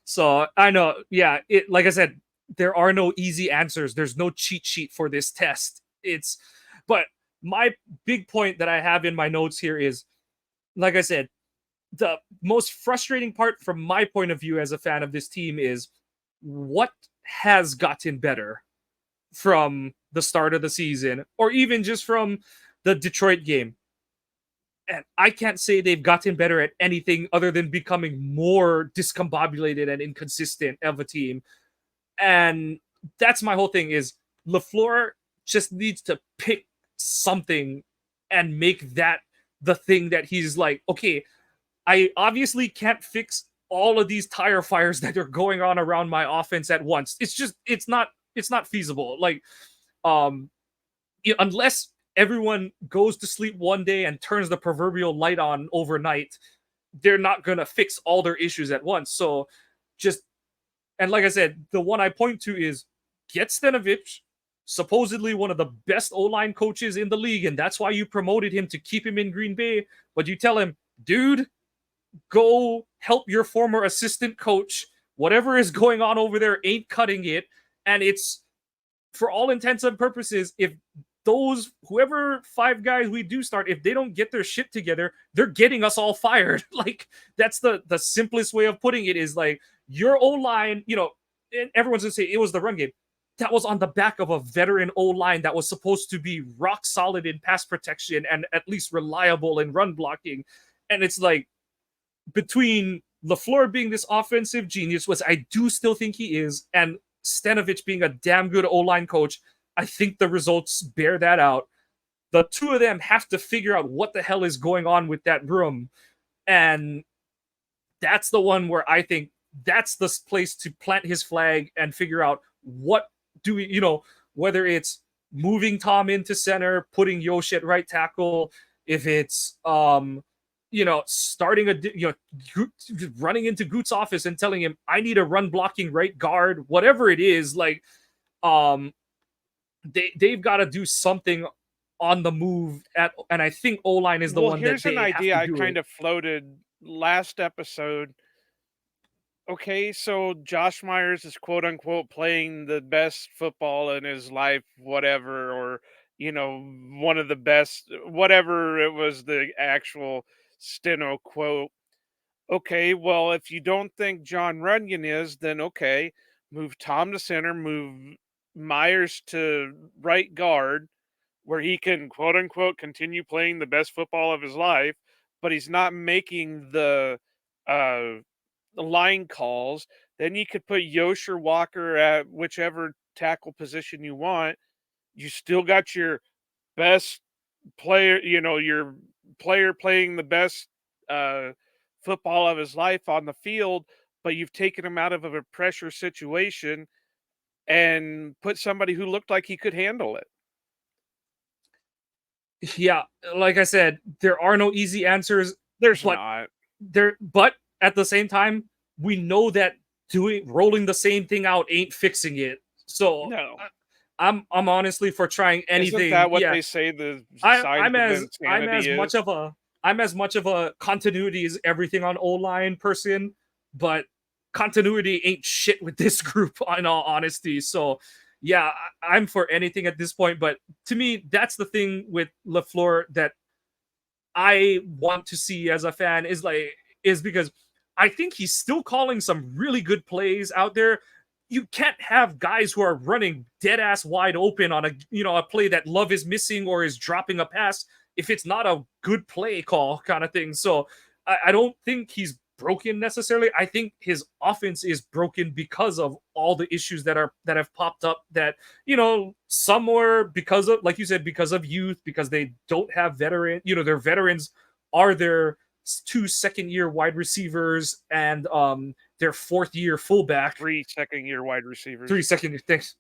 S1: So I know, yeah, it, like I said, there are no easy answers. There's no cheat sheet for this test. But my big point that I have in my notes here is, like I said, the most frustrating part from my point of view as a fan of this team is what has gotten better from the start of the season, or even just from the Detroit game. And I can't say they've gotten better at anything other than becoming more discombobulated and inconsistent of a team. And that's my whole thing is LaFleur just needs to pick something and make that the thing that he's like, okay, I obviously can't fix all of these tire fires that are going on around my offense at once. It's not feasible. Like, unless everyone goes to sleep one day and turns the proverbial light on overnight, they're not going to fix all their issues at once. So just, and like I said, the one I point to is get Stenovich, supposedly one of the best O-line coaches in the league, and that's why you promoted him to keep him in Green Bay. But you tell him, dude, go help your former assistant coach. Whatever is going on over there ain't cutting it. And it's, for all intents and purposes, if whoever 5 guys we do start, if they don't get their shit together, they're getting us all fired. Like, that's the simplest way of putting it, is like, your O-line, and everyone's gonna say it was the run game. That was on the back of a veteran O-line that was supposed to be rock solid in pass protection and at least reliable in run blocking. And it's like, between LaFleur being this offensive genius, which I do still think he is, and Stenovich being a damn good O-line coach, I think the results bear that out. The two of them have to figure out what the hell is going on with that room. And that's the one where I think that's the place to plant his flag and figure out what do we, whether it's moving Tom into center, putting Yosh at right tackle, if it's, starting running into Goot's office and telling him, I need a run blocking right guard, whatever it is, like, they've got to do something on the move and I think O-line is the one that they
S2: here's an idea
S1: have to
S2: I kind of floated last episode. Okay, so Josh Myers is quote unquote playing the best football in his life, whatever, or one of the best, whatever it was, the actual steno quote. Okay, well, if you don't think John Runyon is, then okay, move Tom to center, move Myers to right guard, where he can quote unquote continue playing the best football of his life, but he's not making uh the line calls. Then you could put Yosh or Walker at whichever tackle position you want. You still got your best player, your player playing the best uh, football of his life on the field, but you've taken him out of a pressure situation and put somebody who looked like he could handle it.
S1: Yeah, like I said, there are no easy answers.
S2: There's not.
S1: But at the same time, we know that rolling the same thing out ain't fixing it. So
S2: no.
S1: I'm honestly for trying anything.
S2: Isn't that what they say the signs of insanity is?
S1: I'm as much of a continuity as everything on O-line person, but continuity ain't shit with this group, in all honesty. So yeah, I'm for anything at this point. But to me, that's the thing with LaFleur that I want to see as a fan is because I think he's still calling some really good plays out there. You can't have guys who are running dead ass wide open on a play that Love is missing or is dropping a pass if it's not a good play call kind of thing. So I don't think he's broken necessarily. I think his offense is broken because of all the issues that have popped up, that, some were because of, like you said, because of youth, because they don't have veteran, their veterans are their 2 second-year wide receivers and their fourth-year fullback.
S2: 3 second-year wide receivers.
S1: 3 second, thanks.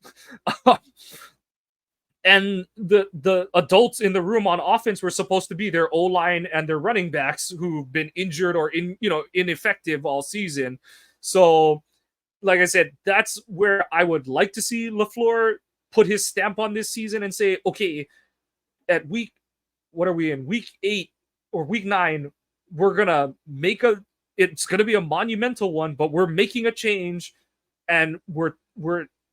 S1: And the adults in the room on offense were supposed to be their O-line and their running backs who've been injured or ineffective all season. So, like I said, that's where I would like to see LaFleur put his stamp on this season and say, okay, at what are we in, week 8 or week 9, we're gonna it's gonna be a monumental one, but we're making a change, and we're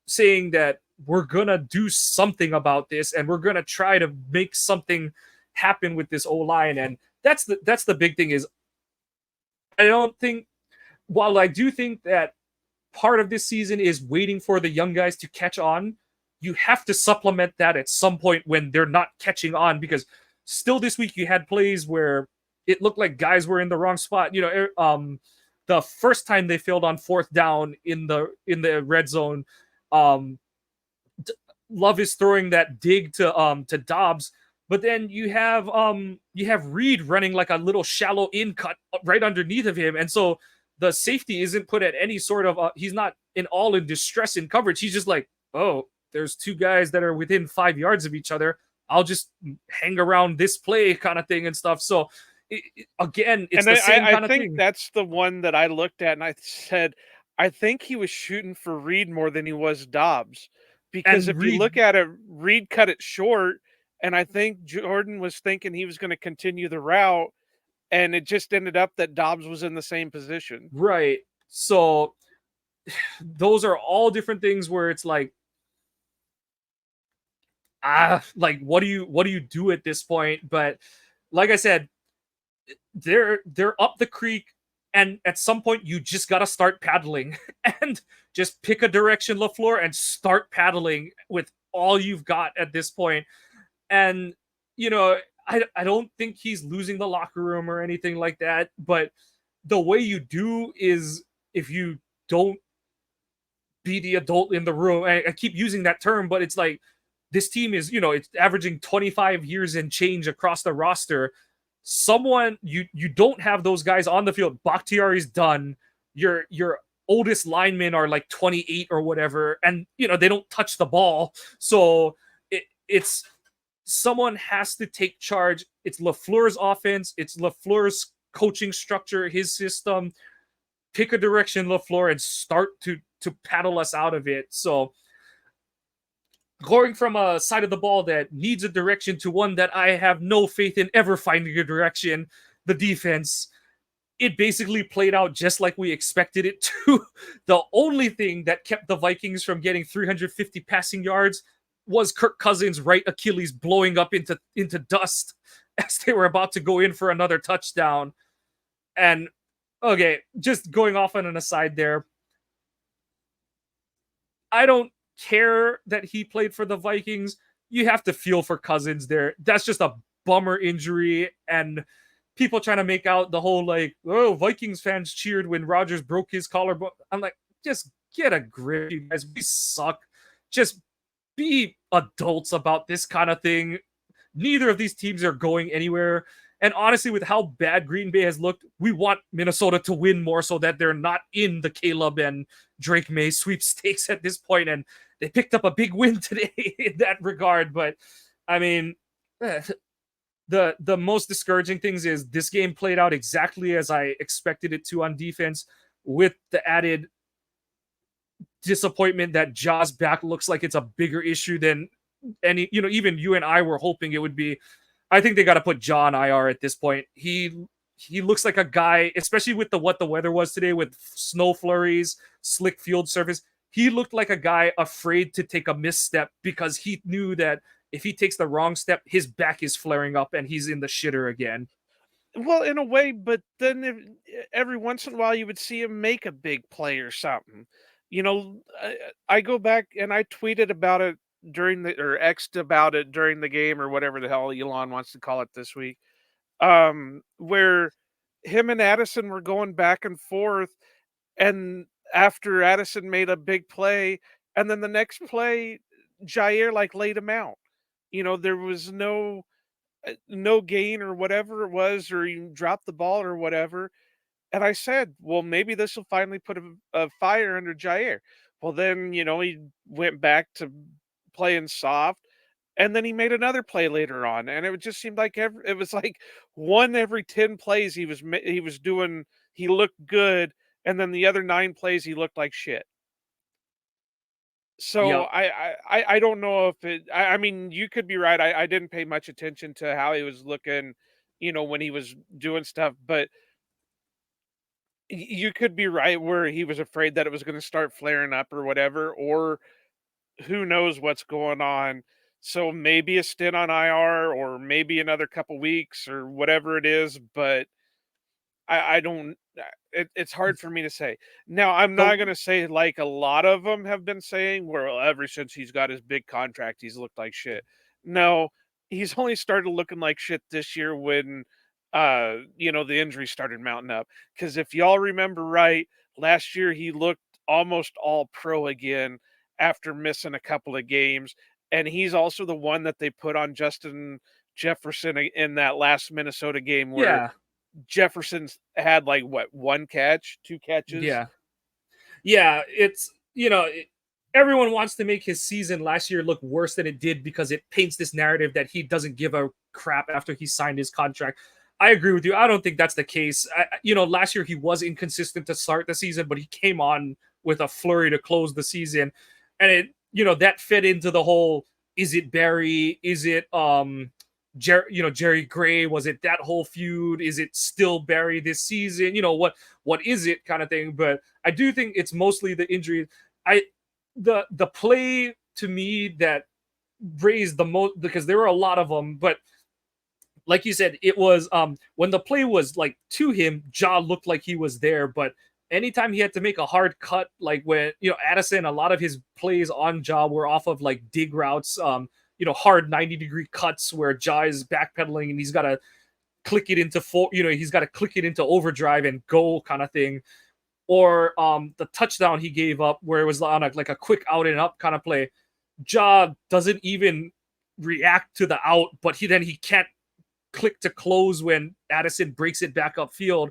S1: saying that we're gonna do something about this, and we're gonna try to make something happen with this O-line. And that's the big thing. Is I don't think, while I do think that part of this season is waiting for the young guys to catch on, you have to supplement that at some point when they're not catching on, because still this week you had plays where it looked like guys were in the wrong spot. The first time they failed on fourth down in the red zone, Love is throwing that dig to Dobbs, but then you have Reed running like a little shallow in cut right underneath of him, and so the safety isn't put at any sort of he's not in distress in coverage. He's just like, oh, there's two guys that are within 5 yards of each other. I'll just hang around this play kind of thing and stuff. So again, it's the same kind of thing.
S2: I think that's the one that I looked at and I said, I think he was shooting for Reed more than he was Dobbs. Because if you look at it, Reed cut it short, and I think Jordan was thinking he was going to continue the route, and it just ended up that Dobbs was in the same position.
S1: Right. So those are all different things where it's like, what do you do at this point? But like I said, they're up the creek, and at some point you just got to start paddling and just pick a direction, LaFleur, and start paddling with all you've got at this point. And I don't think he's losing the locker room or anything like that, but the way you do is, if you don't be the adult in the room, I keep using that term, but it's like, this team is, it's averaging 25 years and change across the roster. Someone, you don't have those guys on the field. Bakhtiari's done. Your oldest linemen are like 28 or whatever, and they don't touch the ball. So it's someone has to take charge. It's LaFleur's offense. It's LaFleur's coaching structure, his system. Pick a direction, LaFleur, and start to paddle us out of it. So going from a side of the ball that needs a direction to one that I have no faith in ever finding a direction, the defense, it basically played out just like we expected it to. The only thing that kept the Vikings from getting 350 passing yards was Kirk Cousins' right Achilles blowing up into dust as they were about to go in for another touchdown. And okay, just going off on an aside there, I don't care that he played for the Vikings. You have to feel for Cousins there. That's just a bummer injury, and people trying to make out the whole like, oh, Vikings fans cheered when Rodgers broke his collarbone. I'm like, just get a grip, you guys. We suck. Just be adults about this kind of thing. Neither of these teams are going anywhere. And honestly, with how bad Green Bay has looked, we want Minnesota to win more so that they're not in the Caleb and Drake May sweepstakes at this point. And they picked up a big win today in that regard. But I mean, the most discouraging things is this game played out exactly as I expected it to on defense, with the added disappointment that Ja's back looks like it's a bigger issue than any, even you and I were hoping it would be. I think they got to put Ja on IR at this point. He looks like a guy, especially with what the weather was today, with snow flurries, slick field surface. He looked like a guy afraid to take a misstep because he knew that if he takes the wrong step, his back is flaring up and he's in the shitter again.
S2: Well, in a way, but then every once in a while you would see him make a big play or something. I go back and I tweeted about it during the or X'd about it during the game or whatever the hell Elon wants to call it this week. Where him and Addison were going back and forth, and after Addison made a big play, and then the next play, Jair like laid him out. There was no gain or whatever it was, or you dropped the ball or whatever. And I said, well, maybe this will finally put a fire under Jair. Well, then, he went back to playing soft, and then he made another play later on, and it just seemed like it was like one every 10 plays he was doing, he looked good, and then the other 9 plays he looked like shit. So
S1: Yep.
S2: I don't know if I mean, you could be right. I didn't pay much attention to how he was looking, when he was doing stuff, but you could be right where he was afraid that it was going to start flaring up or whatever, or who knows what's going on. So maybe a stint on IR, or maybe another couple weeks or whatever it is, but I don't. It's hard for me to say. Now, I'm not
S1: So
S2: going to say like a lot of them have been saying, well, ever since he's got his big contract, he's looked like shit. No, he's only started looking like shit this year when, the injuries started mounting up. Because if y'all remember right, last year he looked almost all pro again after missing a couple of games, and he's also the one that they put on Justin Jefferson in that last Minnesota game where
S1: yeah,
S2: Jefferson's had like what, 1 catch, 2 catches?
S1: yeah. Yeah, it's everyone wants to make his season last year look worse than it did because it paints this narrative that he doesn't give a crap after he signed his contract. I agree with you. I don't think that's the case. Last year he was inconsistent to start the season, but he came on with a flurry to close the season, and that fed into the whole: is it Barry? Is it Jerry Gray? Was it that whole feud? Is it still Barry this season? What is it kind of thing? But I do think it's mostly the injury. The play to me that raised the most, because there were a lot of them, but like you said, it was when the play was like to him, Ja looked like he was there, but anytime he had to make a hard cut, like when Addison, a lot of his plays on Ja were off of like dig routes, hard 90-degree cuts where Ja is backpedaling and he's got to click it into he's got to click it into overdrive and go kind of thing. Or the touchdown he gave up where it was on like a quick out and up kind of play. Ja doesn't even react to the out, but he can't click to close when Addison breaks it back upfield.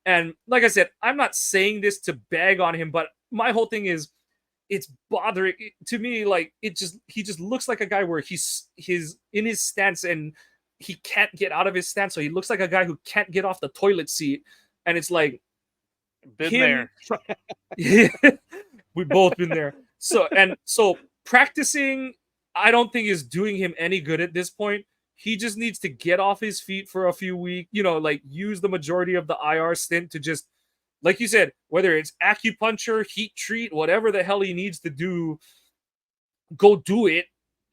S1: And like I said, I'm not saying this to bag on him, but my whole thing is it's bothering to me. Like he just looks like a guy where he's in his stance and he can't get out of his stance. So he looks like a guy who can't get off the toilet seat. And it's like
S2: Been
S1: him.
S2: there.
S1: We've both been there. So practicing, I don't think is doing him any good at this point. He just needs to get off his feet for a few weeks, like use the majority of the IR stint to just, like you said, whether it's acupuncture, heat treat, whatever the hell he needs to do, go do it.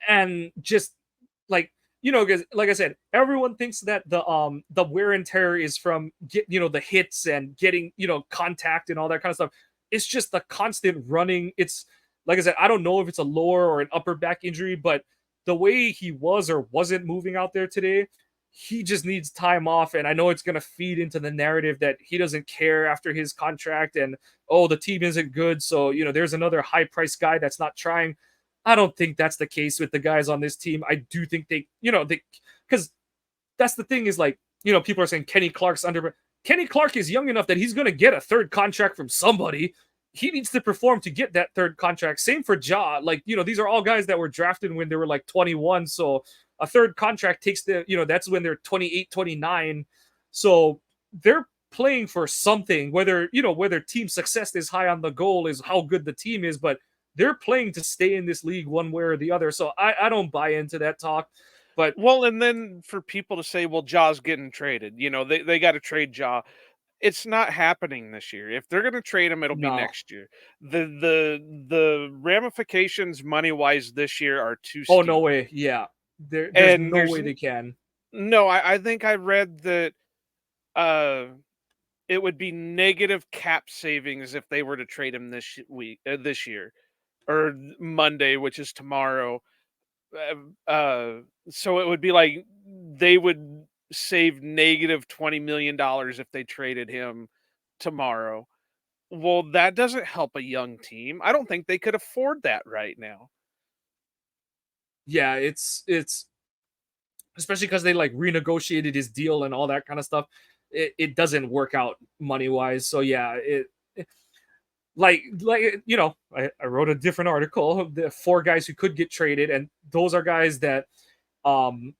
S1: And just like, because like I said, everyone thinks that the wear and tear is from the hits and getting contact and all that kind of stuff. It's just the constant running. It's like I said, I don't know if it's a lower or an upper back injury, but the way he was or wasn't moving out there today, he just needs time off. And I know it's going to feed into the narrative that he doesn't care after his contract, and oh, the team isn't good, so there's another high price guy that's not trying. I don't think that's the case with the guys on this team. I do think they because that's the thing is, like, people are saying Kenny Clark's under. Kenny Clark is young enough that he's going to get a third contract from somebody. He needs to perform to get that third contract. Same for Ja. Like, these are all guys that were drafted when they were like 21. So a third contract takes that's when they're 28, 29. So they're playing for something, whether team success is high on the goal is how good the team is, but they're playing to stay in this league one way or the other. So I don't buy into that talk. But
S2: Well, and then for people to say, well, Ja's getting traded, they got to trade Ja. It's not happening this year. If they're going to trade him, it'll be
S1: no.
S2: next year. The ramifications money wise this year are too
S1: Oh, no
S2: steep.
S1: way. Yeah. There's
S2: And
S1: no way they can.
S2: no, I think I read that uh it would be negative cap savings if they were to trade him this week, this year, or Monday, which is tomorrow. So it would be like they would save negative $20 million if they traded him tomorrow. Well, that doesn't help a young team. I don't think they could afford that right now.
S1: Yeah, it's especially because they like renegotiated his deal and all that kind of stuff. It doesn't work out money wise. So yeah, like I wrote a different article. The four guys who could get traded, and those are guys that um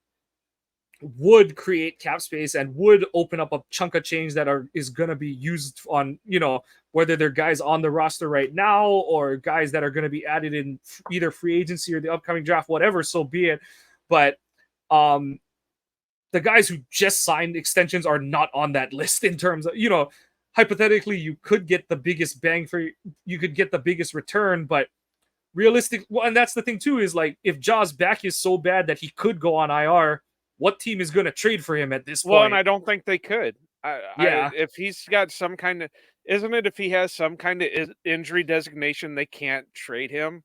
S1: would create cap space and would open up a chunk of change that is going to be used on, whether they're guys on the roster right now or guys that are going to be added in either free agency or the upcoming draft, whatever, so be it. But um the guys who just signed extensions are not on that list in terms of, hypothetically you could get the biggest bang for, you could get the biggest return, but realistic, well, and that's the thing too, is like if Jaw's back is so bad that he could go on IR, what team is going to trade for him at this
S2: Well, and
S1: point?
S2: I don't think they could.
S1: Yeah,
S2: If he's got some kind of, isn't it? If he has some kind of injury designation, they can't trade him.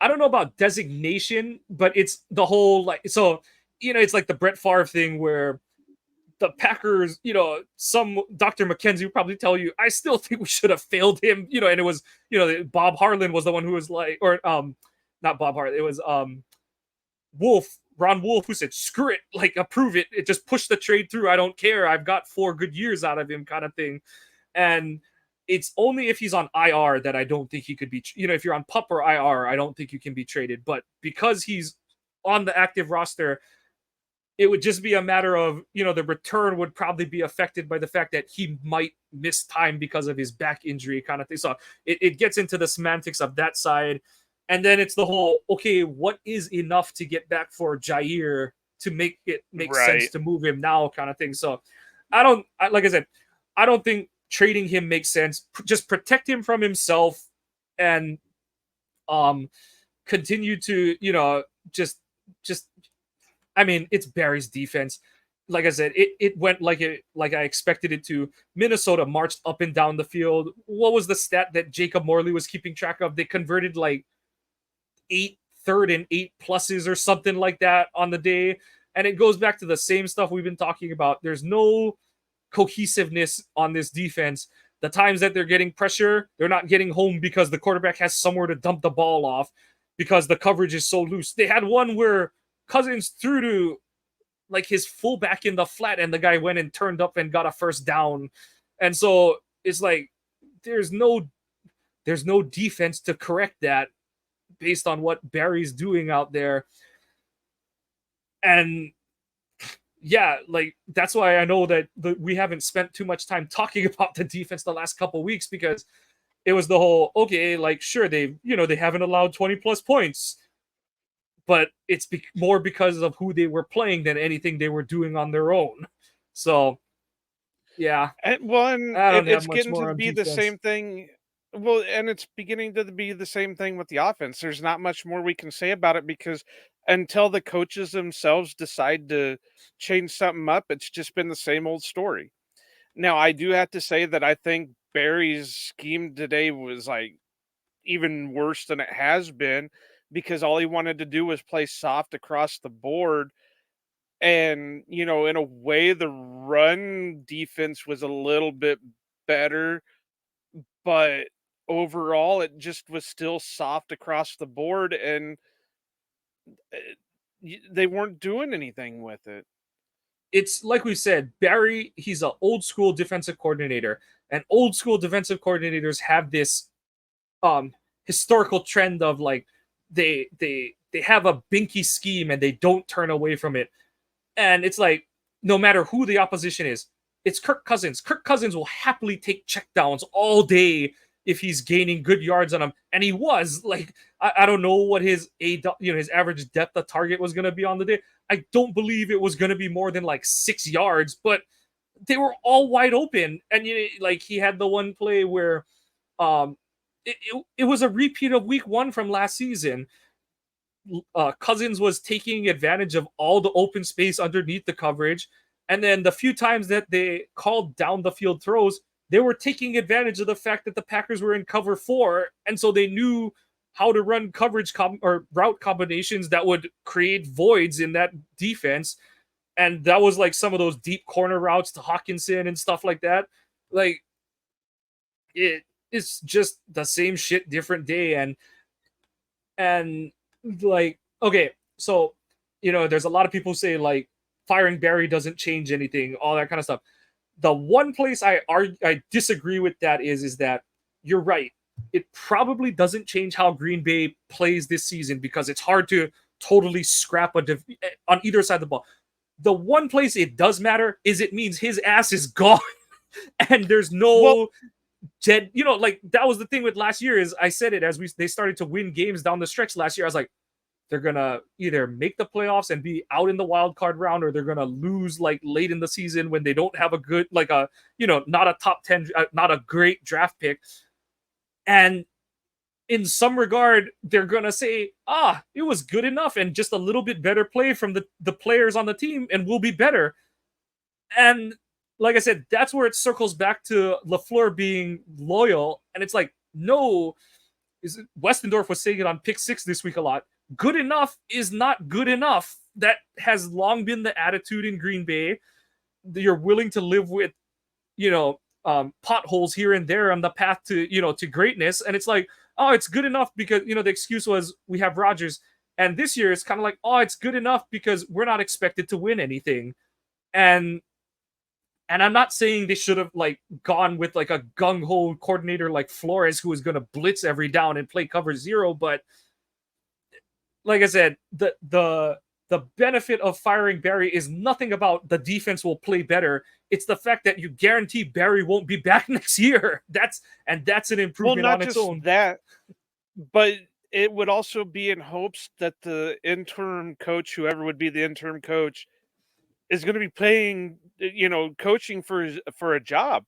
S1: I don't know about designation, but it's the whole like, so it's like the Brett Favre thing where the Packers, some Dr. McKenzie would probably tell you, I still think we should have failed him, and it was, Bob Harlan was the one who was like, or not Bob Harlan, it was Ron Wolf, who said, screw it, like approve it. It just push the trade through. I don't care. I've got 4 good years out of him, kind of thing. And it's only if he's on IR that I don't think he could be, if you're on PUP or IR, I don't think you can be traded. But because he's on the active roster, it would just be a matter of, the return would probably be affected by the fact that he might miss time because of his back injury, kind of thing. So it gets into the semantics of that side. And then it's the whole, okay, what is enough to get back for Jair to make it make sense
S2: Right.
S1: to move him now, kind of thing. So like I said, I don't think trading him makes sense. Just protect him from himself and continue to, just I mean, it's Barry's defense. Like I said, it went like I expected it to. Minnesota marched up and down the field. What was the stat that Jacob Morley was keeping track of? They converted like 8 third and 8 pluses or something like that on the day. And it goes back to the same stuff we've been talking about. There's no cohesiveness on this defense. The times that they're getting pressure, they're not getting home because the quarterback has somewhere to dump the ball off because the coverage is so loose. They had one where Cousins threw to like his fullback in the flat and the guy went and turned up and got a first down. And so it's like there's no defense to correct that based on what Barry's doing out there. And yeah, like that's why I know that we haven't spent too much time talking about the defense the last couple of weeks, because it was the whole, okay, like sure, they haven't allowed 20 plus points, but it's more because of who they were playing than anything they were doing on their own. So yeah,
S2: And
S1: I don't have
S2: it's
S1: much
S2: getting
S1: more
S2: to
S1: on
S2: be the
S1: defense.
S2: same thing. Well, and it's beginning to be the same thing with the offense. There's not much more we can say about it because until the coaches themselves decide to change something up, it's just been the same old story. Now, I do have to say that I think Barry's scheme today was like even worse than it has been because all he wanted to do was play soft across the board. And, in a way, the run defense was a little bit better, but overall, it just was still soft across the board, and they weren't doing anything with it.
S1: It's like we said, Barry, he's an old school defensive coordinator, and old school defensive coordinators have this historical trend of like they have a binky scheme and they don't turn away from it. And it's like no matter who the opposition is, it's Kirk Cousins. Kirk Cousins will happily take checkdowns all day if he's gaining good yards on him. And he was like, I don't know what his his average depth of target was going to be on the day. I don't believe it was going to be more than like 6 yards, but they were all wide open. And like he had the one play where um it was a repeat of week 1 from last season. Cousins was taking advantage of all the open space underneath the coverage. And then the few times that they called down the field throws, they were taking advantage of the fact that the Packers were in cover 4. And so they knew how to run coverage or route combinations that would create voids in that defense. And that was like some of those deep corner routes to Hawkinson and stuff like that. Like, it's just the same shit, different day. And like, okay, so there's a lot of people say like firing Barry doesn't change anything, all that kind of stuff. The one place I disagree with that is that you're right. It probably doesn't change how Green Bay plays this season because it's hard to totally scrap on either side of the ball. The one place it does matter is it means his ass is gone, and there's no Jed. Like that was the thing with last year. Is I said it as they started to win games down the stretch last year. I was like, they're gonna either make the playoffs and be out in the wild card round, or they're gonna lose like late in the season when they don't have a good, like a not a top 10, not a great draft pick. And in some regard, they're gonna say, it was good enough and just a little bit better play from the players on the team, and we'll be better. And like I said, that's where it circles back to LaFleur being loyal. And it's like, no, Westendorf was saying it on Pick 6 this week a lot. Good enough is not good enough. That has long been the attitude in Green Bay. You're willing to live with, potholes here and there on the path to, to greatness. And it's like, it's good enough because, the excuse was we have Rodgers. And this year it's kind of like, it's good enough because we're not expected to win anything. And I'm not saying they should have like gone with like a gung-ho coordinator like Flores who is going to blitz every down and play cover zero, but like I said, the benefit of firing Barry is nothing about the defense will play better. It's the fact that you guarantee Barry won't be back next year. That's an improvement on its own.
S2: That, but it would also be in hopes that the interim coach, whoever would be the interim coach, is going to be playing, coaching for a job.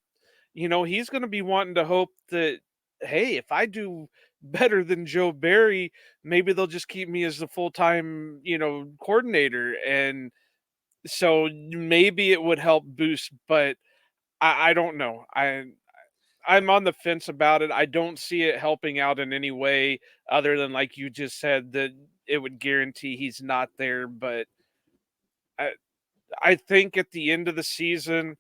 S2: He's going to be wanting to hope that, hey, if I do better than Joe Barry, maybe they'll just keep me as the full-time, coordinator. And so maybe it would help boost, but I don't know. I'm on the fence about it. I don't see it helping out in any way other than, like you just said, that it would guarantee he's not there. But I think at the end of the season,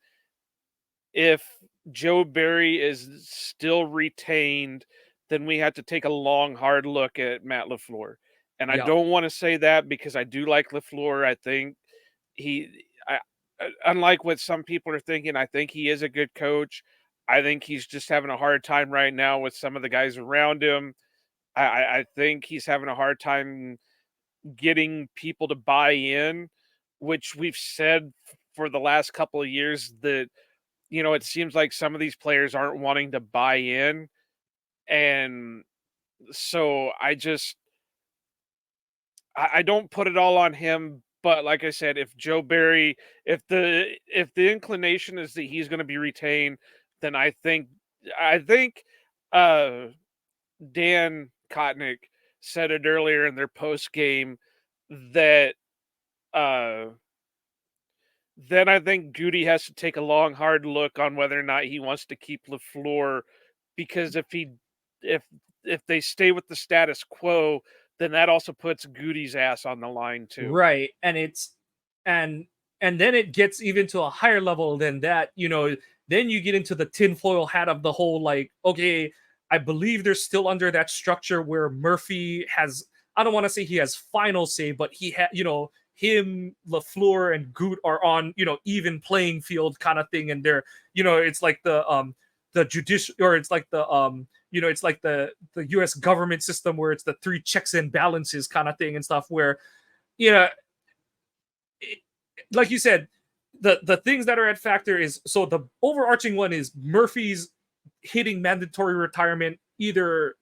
S2: if Joe Barry is still retained, then we have to take a long, hard look at Matt LaFleur. And I don't want to say that because I do like LaFleur. I think unlike what some people are thinking, I think he is a good coach. I think he's just having a hard time right now with some of the guys around him. I think he's having a hard time getting people to buy in, which we've said for the last couple of years that, it seems like some of these players aren't wanting to buy in. And so I don't put it all on him. But like I said, if Joe Barry, if the inclination is that he's going to be retained, then I think Dan Kotnick said it earlier in their post game that then I think Goody has to take a long, hard look on whether or not he wants to keep LaFleur, because if they stay with the status quo, then that also puts Goody's ass on the line too.
S1: Right. And and then it gets even to a higher level than that, then you get into the tinfoil hat of the whole, like, okay, I believe they're still under that structure where Murphy has, I don't want to say he has final say, but he had, him, LaFleur, and Goot are on, even playing field kind of thing. And they're, it's like the judicial, or it's like the, it's like the US government system where it's the three checks and balances kind of thing and stuff where, like you said, the things that are at factor is, so the overarching one is Murphy's hitting mandatory retirement either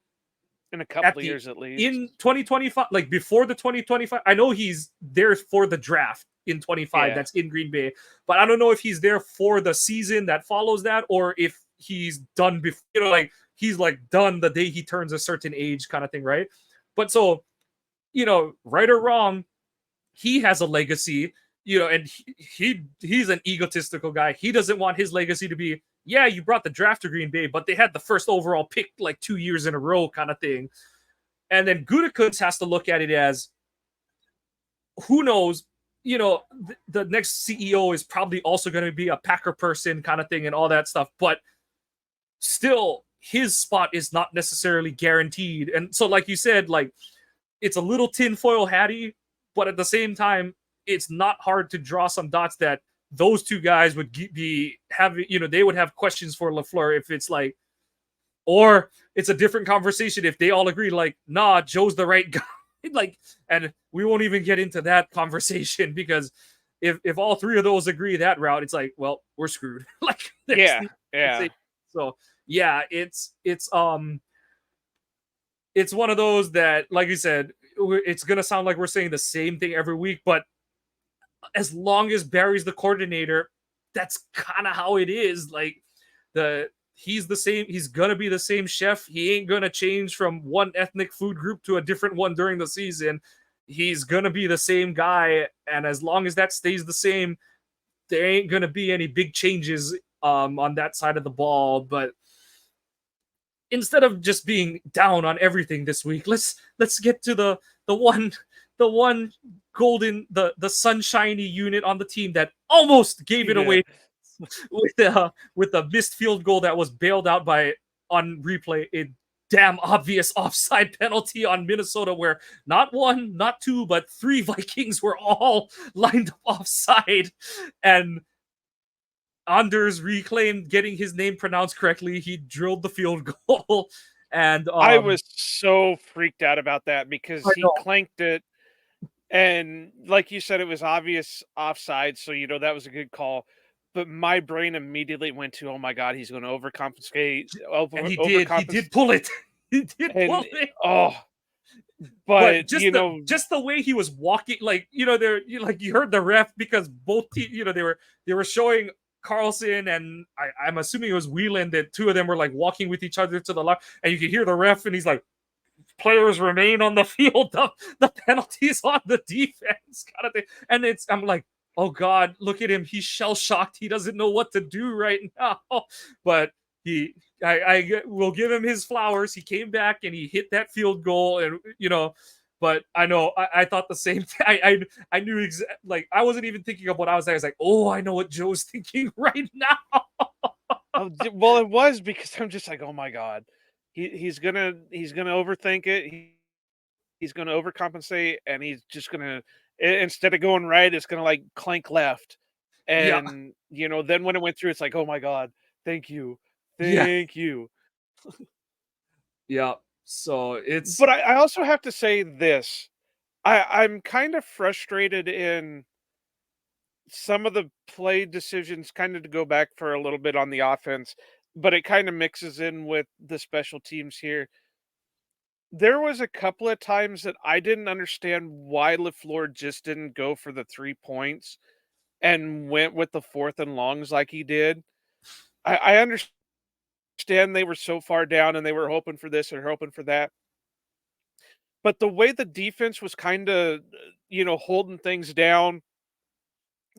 S2: in a couple of years at least,
S1: in 2025, like before the 2025. I know he's there for the draft in 25, that's in Green Bay, but I don't know if he's there for the season that follows that, or if he's done before, like he's like done the day he turns a certain age kind of thing, right? But so, right or wrong, he has a legacy, and he's an egotistical guy. He doesn't want his legacy to be, yeah, you brought the draft to Green Bay, but they had the first overall pick like 2 years in a row kind of thing. And then Gutekunst has to look at it as, who knows, the next CEO is probably also going to be a Packer person kind of thing and all that stuff. But still, his spot is not necessarily guaranteed. And so, like you said, like, it's a little tinfoil hatty, but at the same time, it's not hard to draw some dots that those two guys would be having, they would have questions for LaFleur if it's like, or it's a different conversation if they all agree, like, nah, Joe's the right guy. Like, and we won't even get into that conversation, because if all three of those agree that route, it's like, well, we're screwed. Like,
S2: yeah.
S1: So yeah, it's one of those that, like you said, it's gonna sound like we're saying the same thing every week, but as long as Barry's the coordinator, that's kind of how it is. Like, he's the same. He's gonna be the same chef. He ain't gonna change from one ethnic food group to a different one during the season. He's gonna be the same guy, and as long as that stays the same, there ain't gonna be any big changes on that side of the ball. But instead of just being down on everything this week, let's get to the one golden, the sunshiny unit on the team that almost gave it away with a missed field goal that was bailed out by, on replay, a damn obvious offside penalty on Minnesota, where not one, not two, but three Vikings were all lined up offside, and Anders reclaimed getting his name pronounced correctly. He drilled the field goal, and
S2: I was so freaked out about that because he clanked it, and like you said, it was obvious offside, so that was a good call. But my brain immediately went to, oh my god, he's going to overcompensate.
S1: And he did pull it. He did pull it.
S2: Oh, but
S1: just the way he was walking, like, there, you heard the ref, because both they were showing Carlson, and I'm assuming it was Whelan, that two of them were like walking with each other to the left, and you could hear the ref, and he's like, players remain on the field. The penalties on the defense kind of thing. And I'm like, oh god, look at him. He's shell shocked. He doesn't know what to do right now. But I will give him his flowers. He came back and he hit that field goal, and but I know I thought the same thing. I knew like, I wasn't even thinking of what I was saying. I was like, oh, I know what Joe's thinking right now.
S2: Well, it was because I'm just like, oh my god, he's gonna overthink it. He's gonna overcompensate, and he's just gonna, instead of going right, it's gonna like clank left. And then when it went through, it's like, oh my god, thank you.
S1: Yeah. So it's.
S2: But I also have to say this. I'm kind of frustrated in some of the play decisions, kind of to go back for a little bit on the offense, but it kind of mixes in with the special teams here. There was a couple of times that I didn't understand why LaFleur just didn't go for the 3 points and went with the 4th and longs like he did. I understand they were so far down and they were hoping for this or hoping for that. But the way the defense was kind of, holding things down,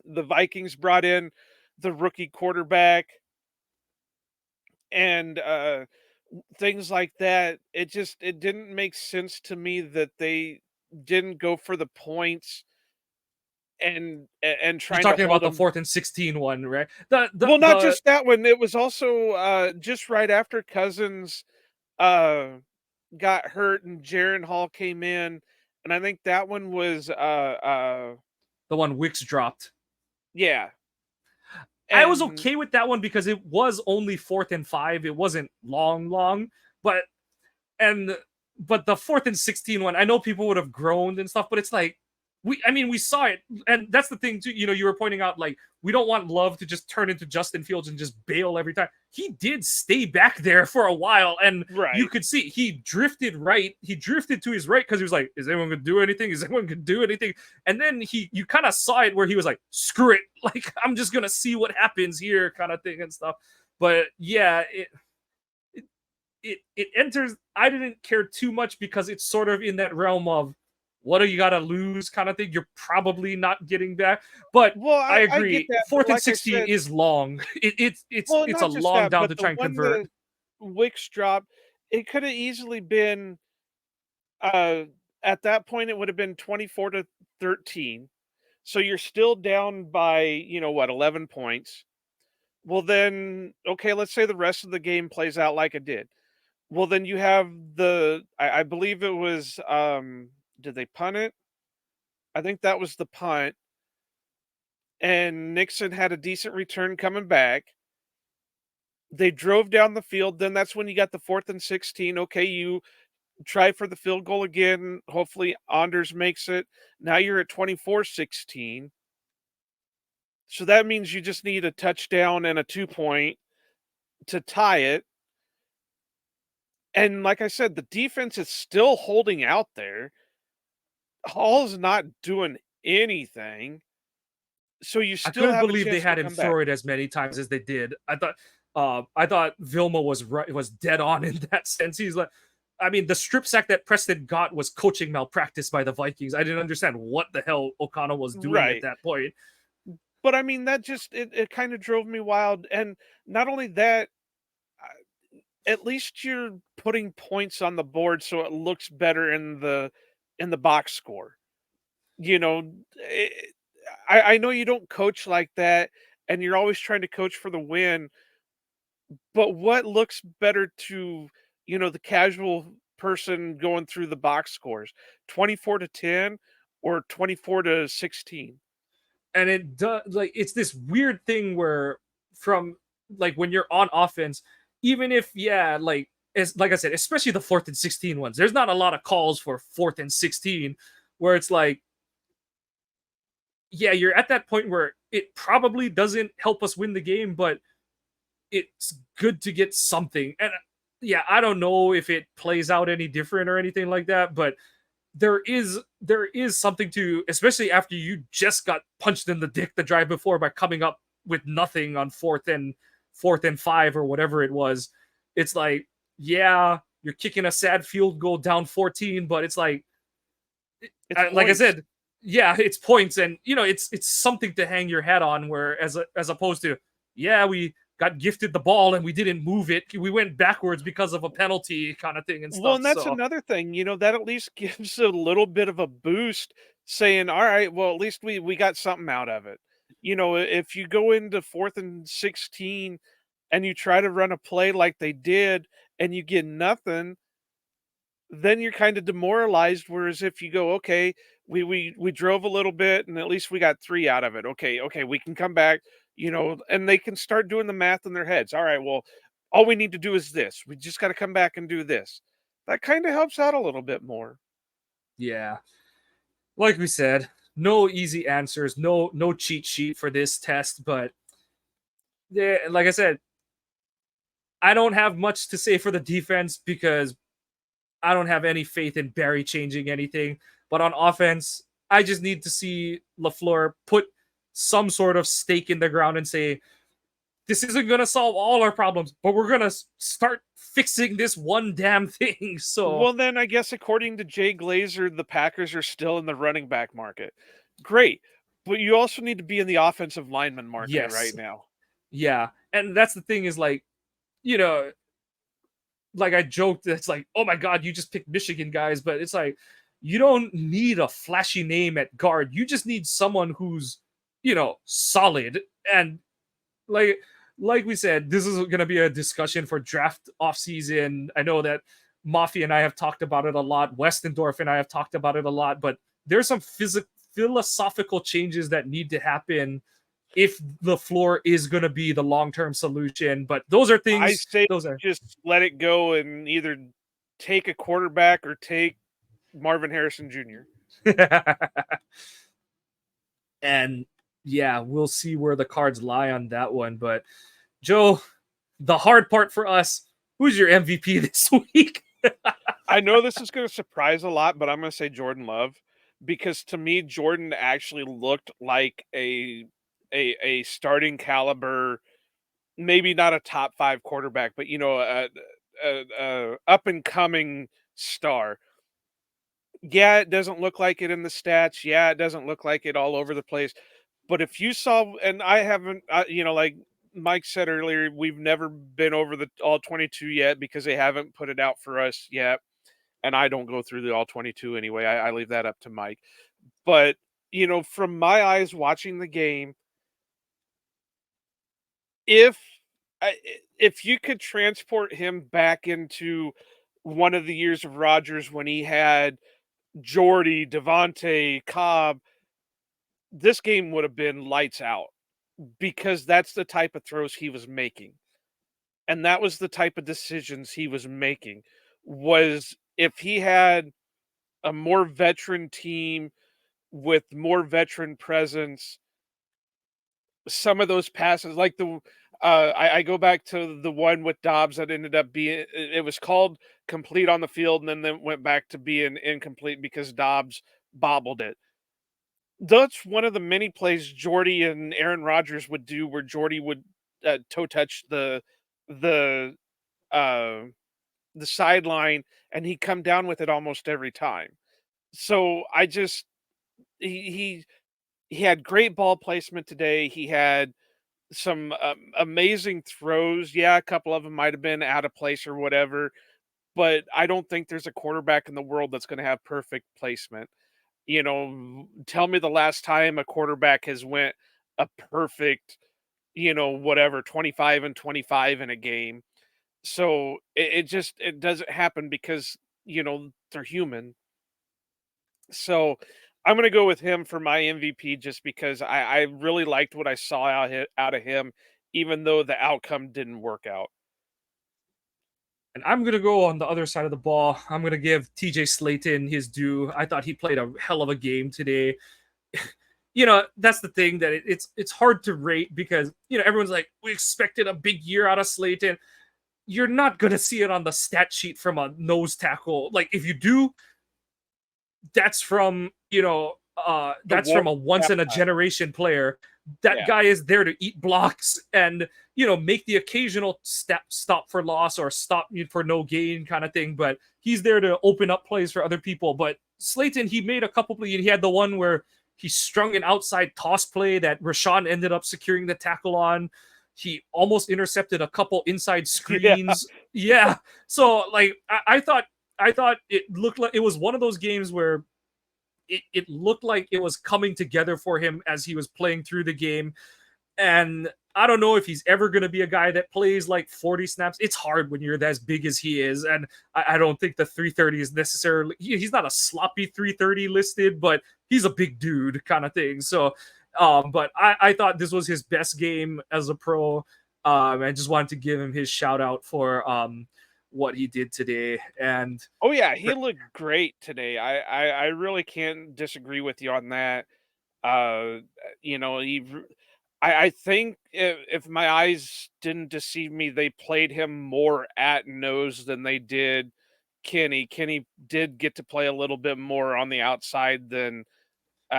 S2: the Vikings brought in the rookie quarterback and things like that. It didn't make sense to me that they didn't go for the points and trying
S1: You're talking
S2: to hold
S1: about the
S2: them.
S1: 4th and 16 one, right?
S2: Well, not just that one. It was also just right after Cousins got hurt and Jaron Hall came in, and I think that one was
S1: the one Wicks dropped.
S2: Yeah.
S1: I was okay with that one because it was only 4th and 5. It wasn't long, but the 4th and 16 one, I know people would have groaned and stuff, but it's like, we saw it, and that's the thing too. You were pointing out, like, we don't want Love to just turn into Justin Fields and just bail every time. He did stay back there for a while, and you could see he drifted right. He drifted to his right because he was like, "Is anyone gonna do anything? Is anyone gonna do anything?" And then you kind of saw it where he was like, "Screw it! Like, I'm just gonna see what happens here," kind of thing and stuff. But yeah, it enters. I didn't care too much because it's sort of in that realm of, what do you got to lose kind of thing. You're probably not getting back. But I agree. 4th and 16 is long. It's a long down to try and convert.
S2: Wicks drop, it could have easily been Uh, at that point, it would have been 24-13. So you're still down by, 11 points. Well, then, okay, let's say the rest of the game plays out like it did. Well, then you have I believe it was, did they punt it? I think that was the punt, and Nixon had a decent return coming back. They drove down the field. Then that's when you got the 4th and 16. Okay, you try for the field goal again. Hopefully, Anders makes it. Now you're at 24-16. So that means you just need a touchdown and a 2-point to tie it. And like I said, the defense is still holding out there. Hall's not doing anything. So you
S1: I
S2: still
S1: couldn't
S2: have a
S1: believe they
S2: chance to
S1: had him
S2: come back.
S1: throw it as many times as they did. I thought Vilma was dead on in that sense. He's like, I mean, the strip sack that Preston got was coaching malpractice by the Vikings. I didn't understand what the hell O'Connell was doing at
S2: Right.
S1: that point.
S2: But I mean, that just it kind of drove me wild. And not only that, at least you're putting points on the board so it looks better in the box score. You know, I know you don't coach like that, and you're always trying to coach for the win. But what looks better to, the casual person going through the box scores? 24-10 or 24-16?
S1: And it does, like, it's this weird thing where from, like, when you're on offense, even if, yeah, like, as like I said, especially the 4th and 16 ones, there's not a lot of calls for 4th and 16 where it's like, yeah, you're at that point where it probably doesn't help us win the game, but it's good to get something. And yeah, I don't know if it plays out any different or anything like that, but there is something to, especially after you just got punched in the dick the drive before by coming up with nothing on fourth and 5 or whatever it was. It's like, yeah, you're kicking a sad field goal down 14, but it's like,
S2: It's
S1: like I
S2: points.
S1: said, yeah, it's points, and it's something to hang your hat on. Where as opposed to, yeah, we got gifted the ball and we didn't move it, we went backwards because of a penalty kind of thing and
S2: Well,
S1: stuff.
S2: and that's
S1: So
S2: another thing, that at least gives a little bit of a boost saying, all right, well, at least we got something out of it. If you go into 4th and 16 and you try to run a play like they did and you get nothing, then you're kind of demoralized. Whereas if you go, okay, we drove a little bit and at least we got 3 out of it. Okay, we can come back, and they can start doing the math in their heads. All right, well, all we need to do is this. We just got to come back and do this. That kind of helps out a little bit more.
S1: yeah, like we said, no easy answers, no cheat sheet for this test, but yeah, like I said, I don't have much to say for the defense because I don't have any faith in Barry changing anything. But on offense, I just need to see LaFleur put some sort of stake in the ground and say, this isn't going to solve all our problems, but we're going to start fixing this one damn thing. So,
S2: Well, then I guess according to Jay Glazer, the Packers are still in the running back market. Great. But you also need to be in the offensive lineman market right
S1: yes.
S2: now.
S1: Yeah. And that's the thing is, like, you know, like I joked, it's like, oh my God, you just picked Michigan guys. But it's like, you don't need a flashy name at guard. You just need someone who's, solid. And like like we said, this is going to be a discussion for draft offseason. I know that Mafi and I have talked about it a lot. Westendorf and I have talked about it a lot, but there's some philosophical changes that need to happen if the floor is going to be the long-term solution. But those are
S2: I
S1: things,
S2: say
S1: those are.
S2: just let it go and either take a quarterback or take Marvin Harrison Jr.
S1: And yeah, we'll see where the cards lie on that one. But Joe, the hard part for us, who's your MVP this week?
S2: I know this is going to surprise a lot, but I'm going to say Jordan Love because to me, Jordan actually looked like a starting caliber, maybe not a top 5 quarterback, but a up and coming star. Yeah, it doesn't look like it in the stats. Yeah, it doesn't look like it all over the place. But if you saw, and I haven't, like Mike said earlier, we've never been over the all 22 yet because they haven't put it out for us yet. and I don't go through the all 22 anyway. I leave that up to Mike. But, from my eyes watching the game, if if you could transport him back into one of the years of Rodgers when he had Jordy, Devontae, Cobb, this game would have been lights out because that's the type of throws he was making. And that was the type of decisions he was making. Was if he had a more veteran team with more veteran presence, some of those passes, like I go back to the one with Dobbs that ended up being, it was called complete on the field, and then went back to being incomplete because Dobbs bobbled it. That's one of the many plays Jordy and Aaron Rodgers would do, where Jordy would toe touch the uh, the sideline, and he'd come down with it almost every time. So I just he had great ball placement today. He had some amazing throws. Yeah, a couple of them might have been out of place or whatever, but I don't think there's a quarterback in the world that's going to have perfect placement. Tell me the last time a quarterback has went a perfect, whatever, 25 and 25 in a game. So it doesn't happen because, they're human. So I'm gonna go with him for my MVP just because I really liked what I saw out of him, even though the outcome didn't work out.
S1: And I'm going to go on the other side of the ball. I'm going to give TJ Slayton his due. I thought he played a hell of a game today. That's the thing that it's hard to rate because, everyone's like, we expected a big year out of Slayton. You're not going to see it on the stat sheet from a nose tackle. Like, if you do, that's from, that's from a once in a generation player. That guy is there to eat blocks and, make the occasional stop for loss or stop for no gain kind of thing. But he's there to open up plays for other people. But Slayton, he made a couple plays. He had the one where he strung an outside toss play that Rashawn ended up securing the tackle on. He almost intercepted a couple inside screens. Yeah. So like I thought it looked like it was one of those games where it looked like it was coming together for him as he was playing through the game. And I don't know if he's ever going to be a guy that plays like 40 snaps. It's hard when you're as big as he is. And I don't think the 330 is necessarily, he's not a sloppy 330 listed, but he's a big dude kind of thing. So, but I thought this was his best game as a pro. I just wanted to give him his shout out for what he did today. And
S2: oh yeah, he looked great today. I really can't disagree with you on that. Uh, you know, he. I think if my eyes didn't deceive me, they played him more at nose than they did Kenny. Kenny did get to play a little bit more on the outside than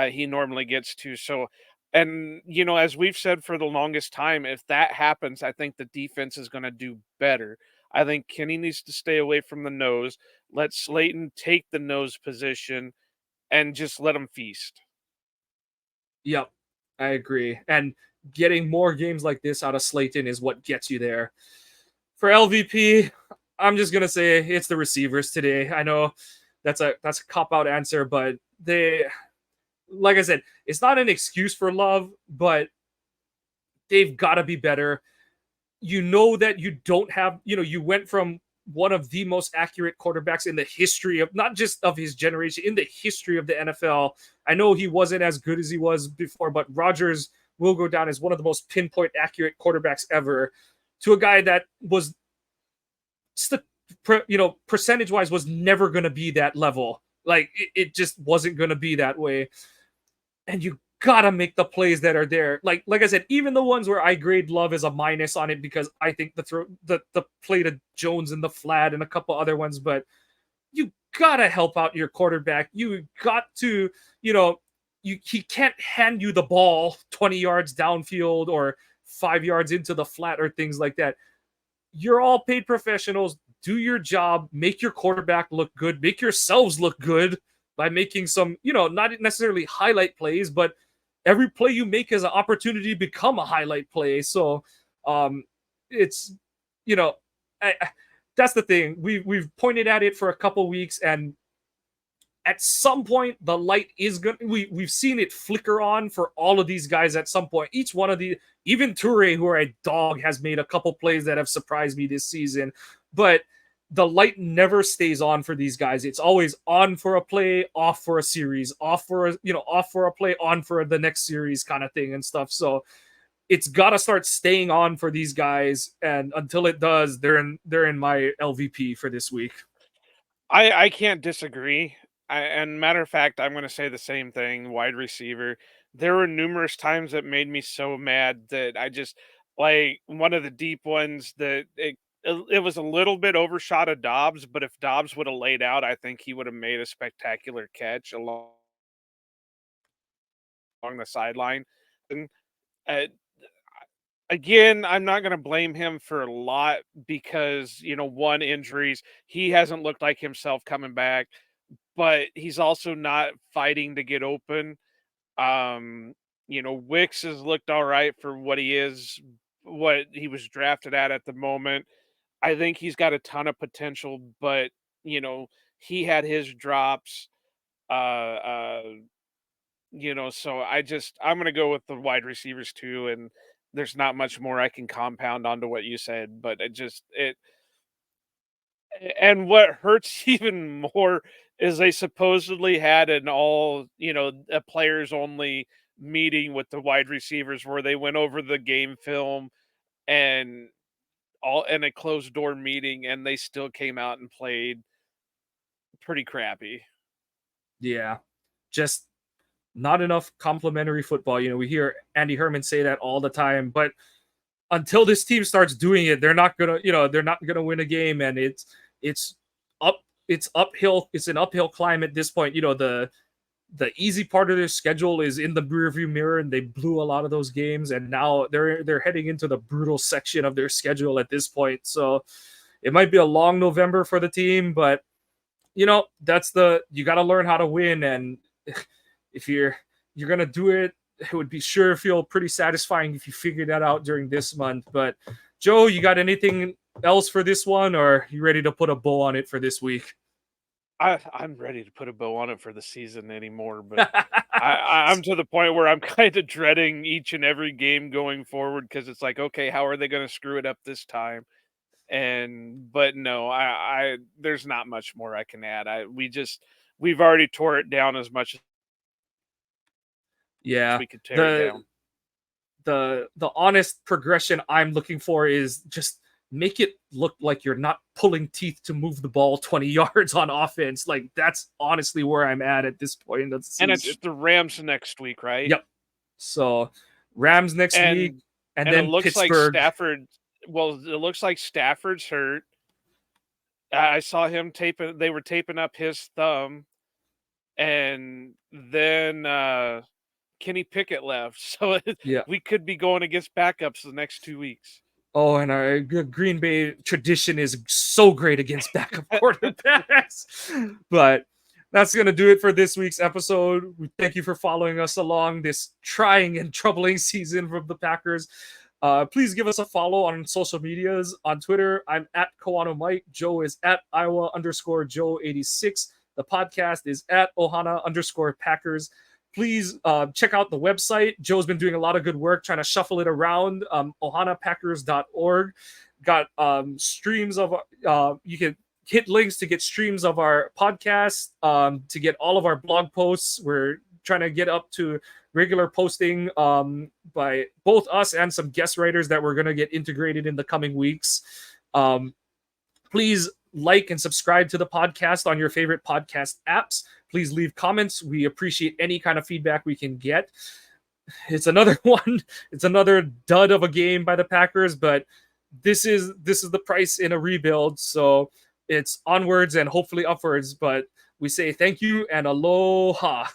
S2: he normally gets to. So, and as we've said for the longest time, if that happens, I think the defense is going to do better. I think Kenny needs to stay away from the nose. Let Slayton take the nose position and just let him feast.
S1: Yep, I agree. And getting more games like this out of Slayton is what gets you there. For LVP, I'm just gonna say it's the receivers today. I know that's a cop out answer, but they, like I said, it's not an excuse for Love, but they've got to be better. You know that you don't have, you went from one of the most accurate quarterbacks in the history of not just of his generation, in the history of the NFL. I know he wasn't as good as he was before, but Rodgers will go down as one of the most pinpoint accurate quarterbacks ever, to a guy that was, percentage wise, was never going to be that level. Like it just wasn't going to be that way. And you gotta make the plays that are there. Like I said, even the ones where I grade Love as a minus on it because I think the play to Jones in the flat and a couple other ones, but you gotta help out your quarterback. You got to, he can't hand you the ball 20 yards downfield or 5 yards into the flat or things like that. You're all paid professionals. Do your job. Make your quarterback look good. Make yourselves look good by making some, not necessarily highlight plays, but every play you make is an opportunity to become a highlight play. So it's, I that's the thing. We've pointed at it for a couple weeks, and at some point the light is gonna we've seen it flicker on for all of these guys at some point. Each one of the, even Toure, who are a dog, has made a couple plays that have surprised me this season, but the light never stays on for these guys. It's always on for a play, off for a series, off for a, off for a play, on for the next series kind of thing and stuff. So it's got to start staying on for these guys, and until it does, they're in my LVP for this week.
S2: I can't disagree. And matter of fact, I'm going to say the same thing. Wide receiver. There were numerous times that made me so mad that I just, like, one of the deep ones that it was a little bit overshot of Dobbs, but if Dobbs would have laid out, I think he would have made a spectacular catch along the sideline. And uh, again, I'm not going to blame him for a lot because, one, injuries. He hasn't looked like himself coming back, but he's also not fighting to get open. Wicks has looked all right for what he is, what he was drafted at the moment. I think he's got a ton of potential, but he had his drops. Uh, uh, so I'm gonna go with the wide receivers too, and there's not much more I can compound onto what you said, but it and what hurts even more is they supposedly had a players only meeting with the wide receivers where they went over the game film and all in a closed door meeting, and they still came out and played pretty crappy.
S1: Yeah, just not enough complimentary football. We hear Andy Herman say that all the time, but until this team starts doing it, they're not gonna win a game, and it's up it's uphill. It's an uphill climb at this point. The easy part of their schedule is in the rearview mirror, and they blew a lot of those games, and now they're heading into the brutal section of their schedule at this point. So it might be a long November for the team, but you got to learn how to win, and if you're gonna do it, it would be sure feel pretty satisfying if you figure that out during this month. But Joe, you got anything else for this one, or you ready to put a bow on it for this week?
S2: I'm ready to put a bow on it for the season anymore, but I'm to the point where I'm kind of dreading each and every game going forward because it's like, okay, how are they going to screw it up this time? But no, I there's not much more I can add. We've already tore it down as much as
S1: Yeah,
S2: we could tear it
S1: the
S2: down.
S1: the honest progression I'm looking for is just make it look like you're not pulling teeth to move the ball 20 yards on offense. Like, that's honestly where I'm at this point in the
S2: And
S1: season.
S2: it's the Rams next week, right?
S1: Yep. So Rams next week, and
S2: it
S1: then
S2: looks like
S1: Pittsburgh.
S2: it looks like Stafford's hurt. I saw him taping. They were taping up his thumb, and then Kenny Pickett left, so
S1: Yeah.
S2: we could be going against backups the next 2 weeks.
S1: Oh, and our Green Bay tradition is so great against backup quarterbacks. But that's going to do it for this week's episode. We thank you for following us along this trying and troubling season from the Packers. Please give us a follow on social medias. On Twitter, I'm at Kawano Mike. Joe is at Iowa_Joe86. The podcast is at Ohana_Packers. Please check out the website. Joe's been doing a lot of good work trying to shuffle it around. OhanaPackers.org. Got streams of, you can hit links to get streams of our podcast, to get all of our blog posts. We're trying to get up to regular posting by both us and some guest writers that we're going to get integrated in the coming weeks. Please like and subscribe to the podcast on your favorite podcast apps. Please leave comments. We appreciate any kind of feedback we can get. It's another one. It's another dud of a game by the Packers, but this is the price in a rebuild. So it's onwards and hopefully upwards. But we say thank you and aloha.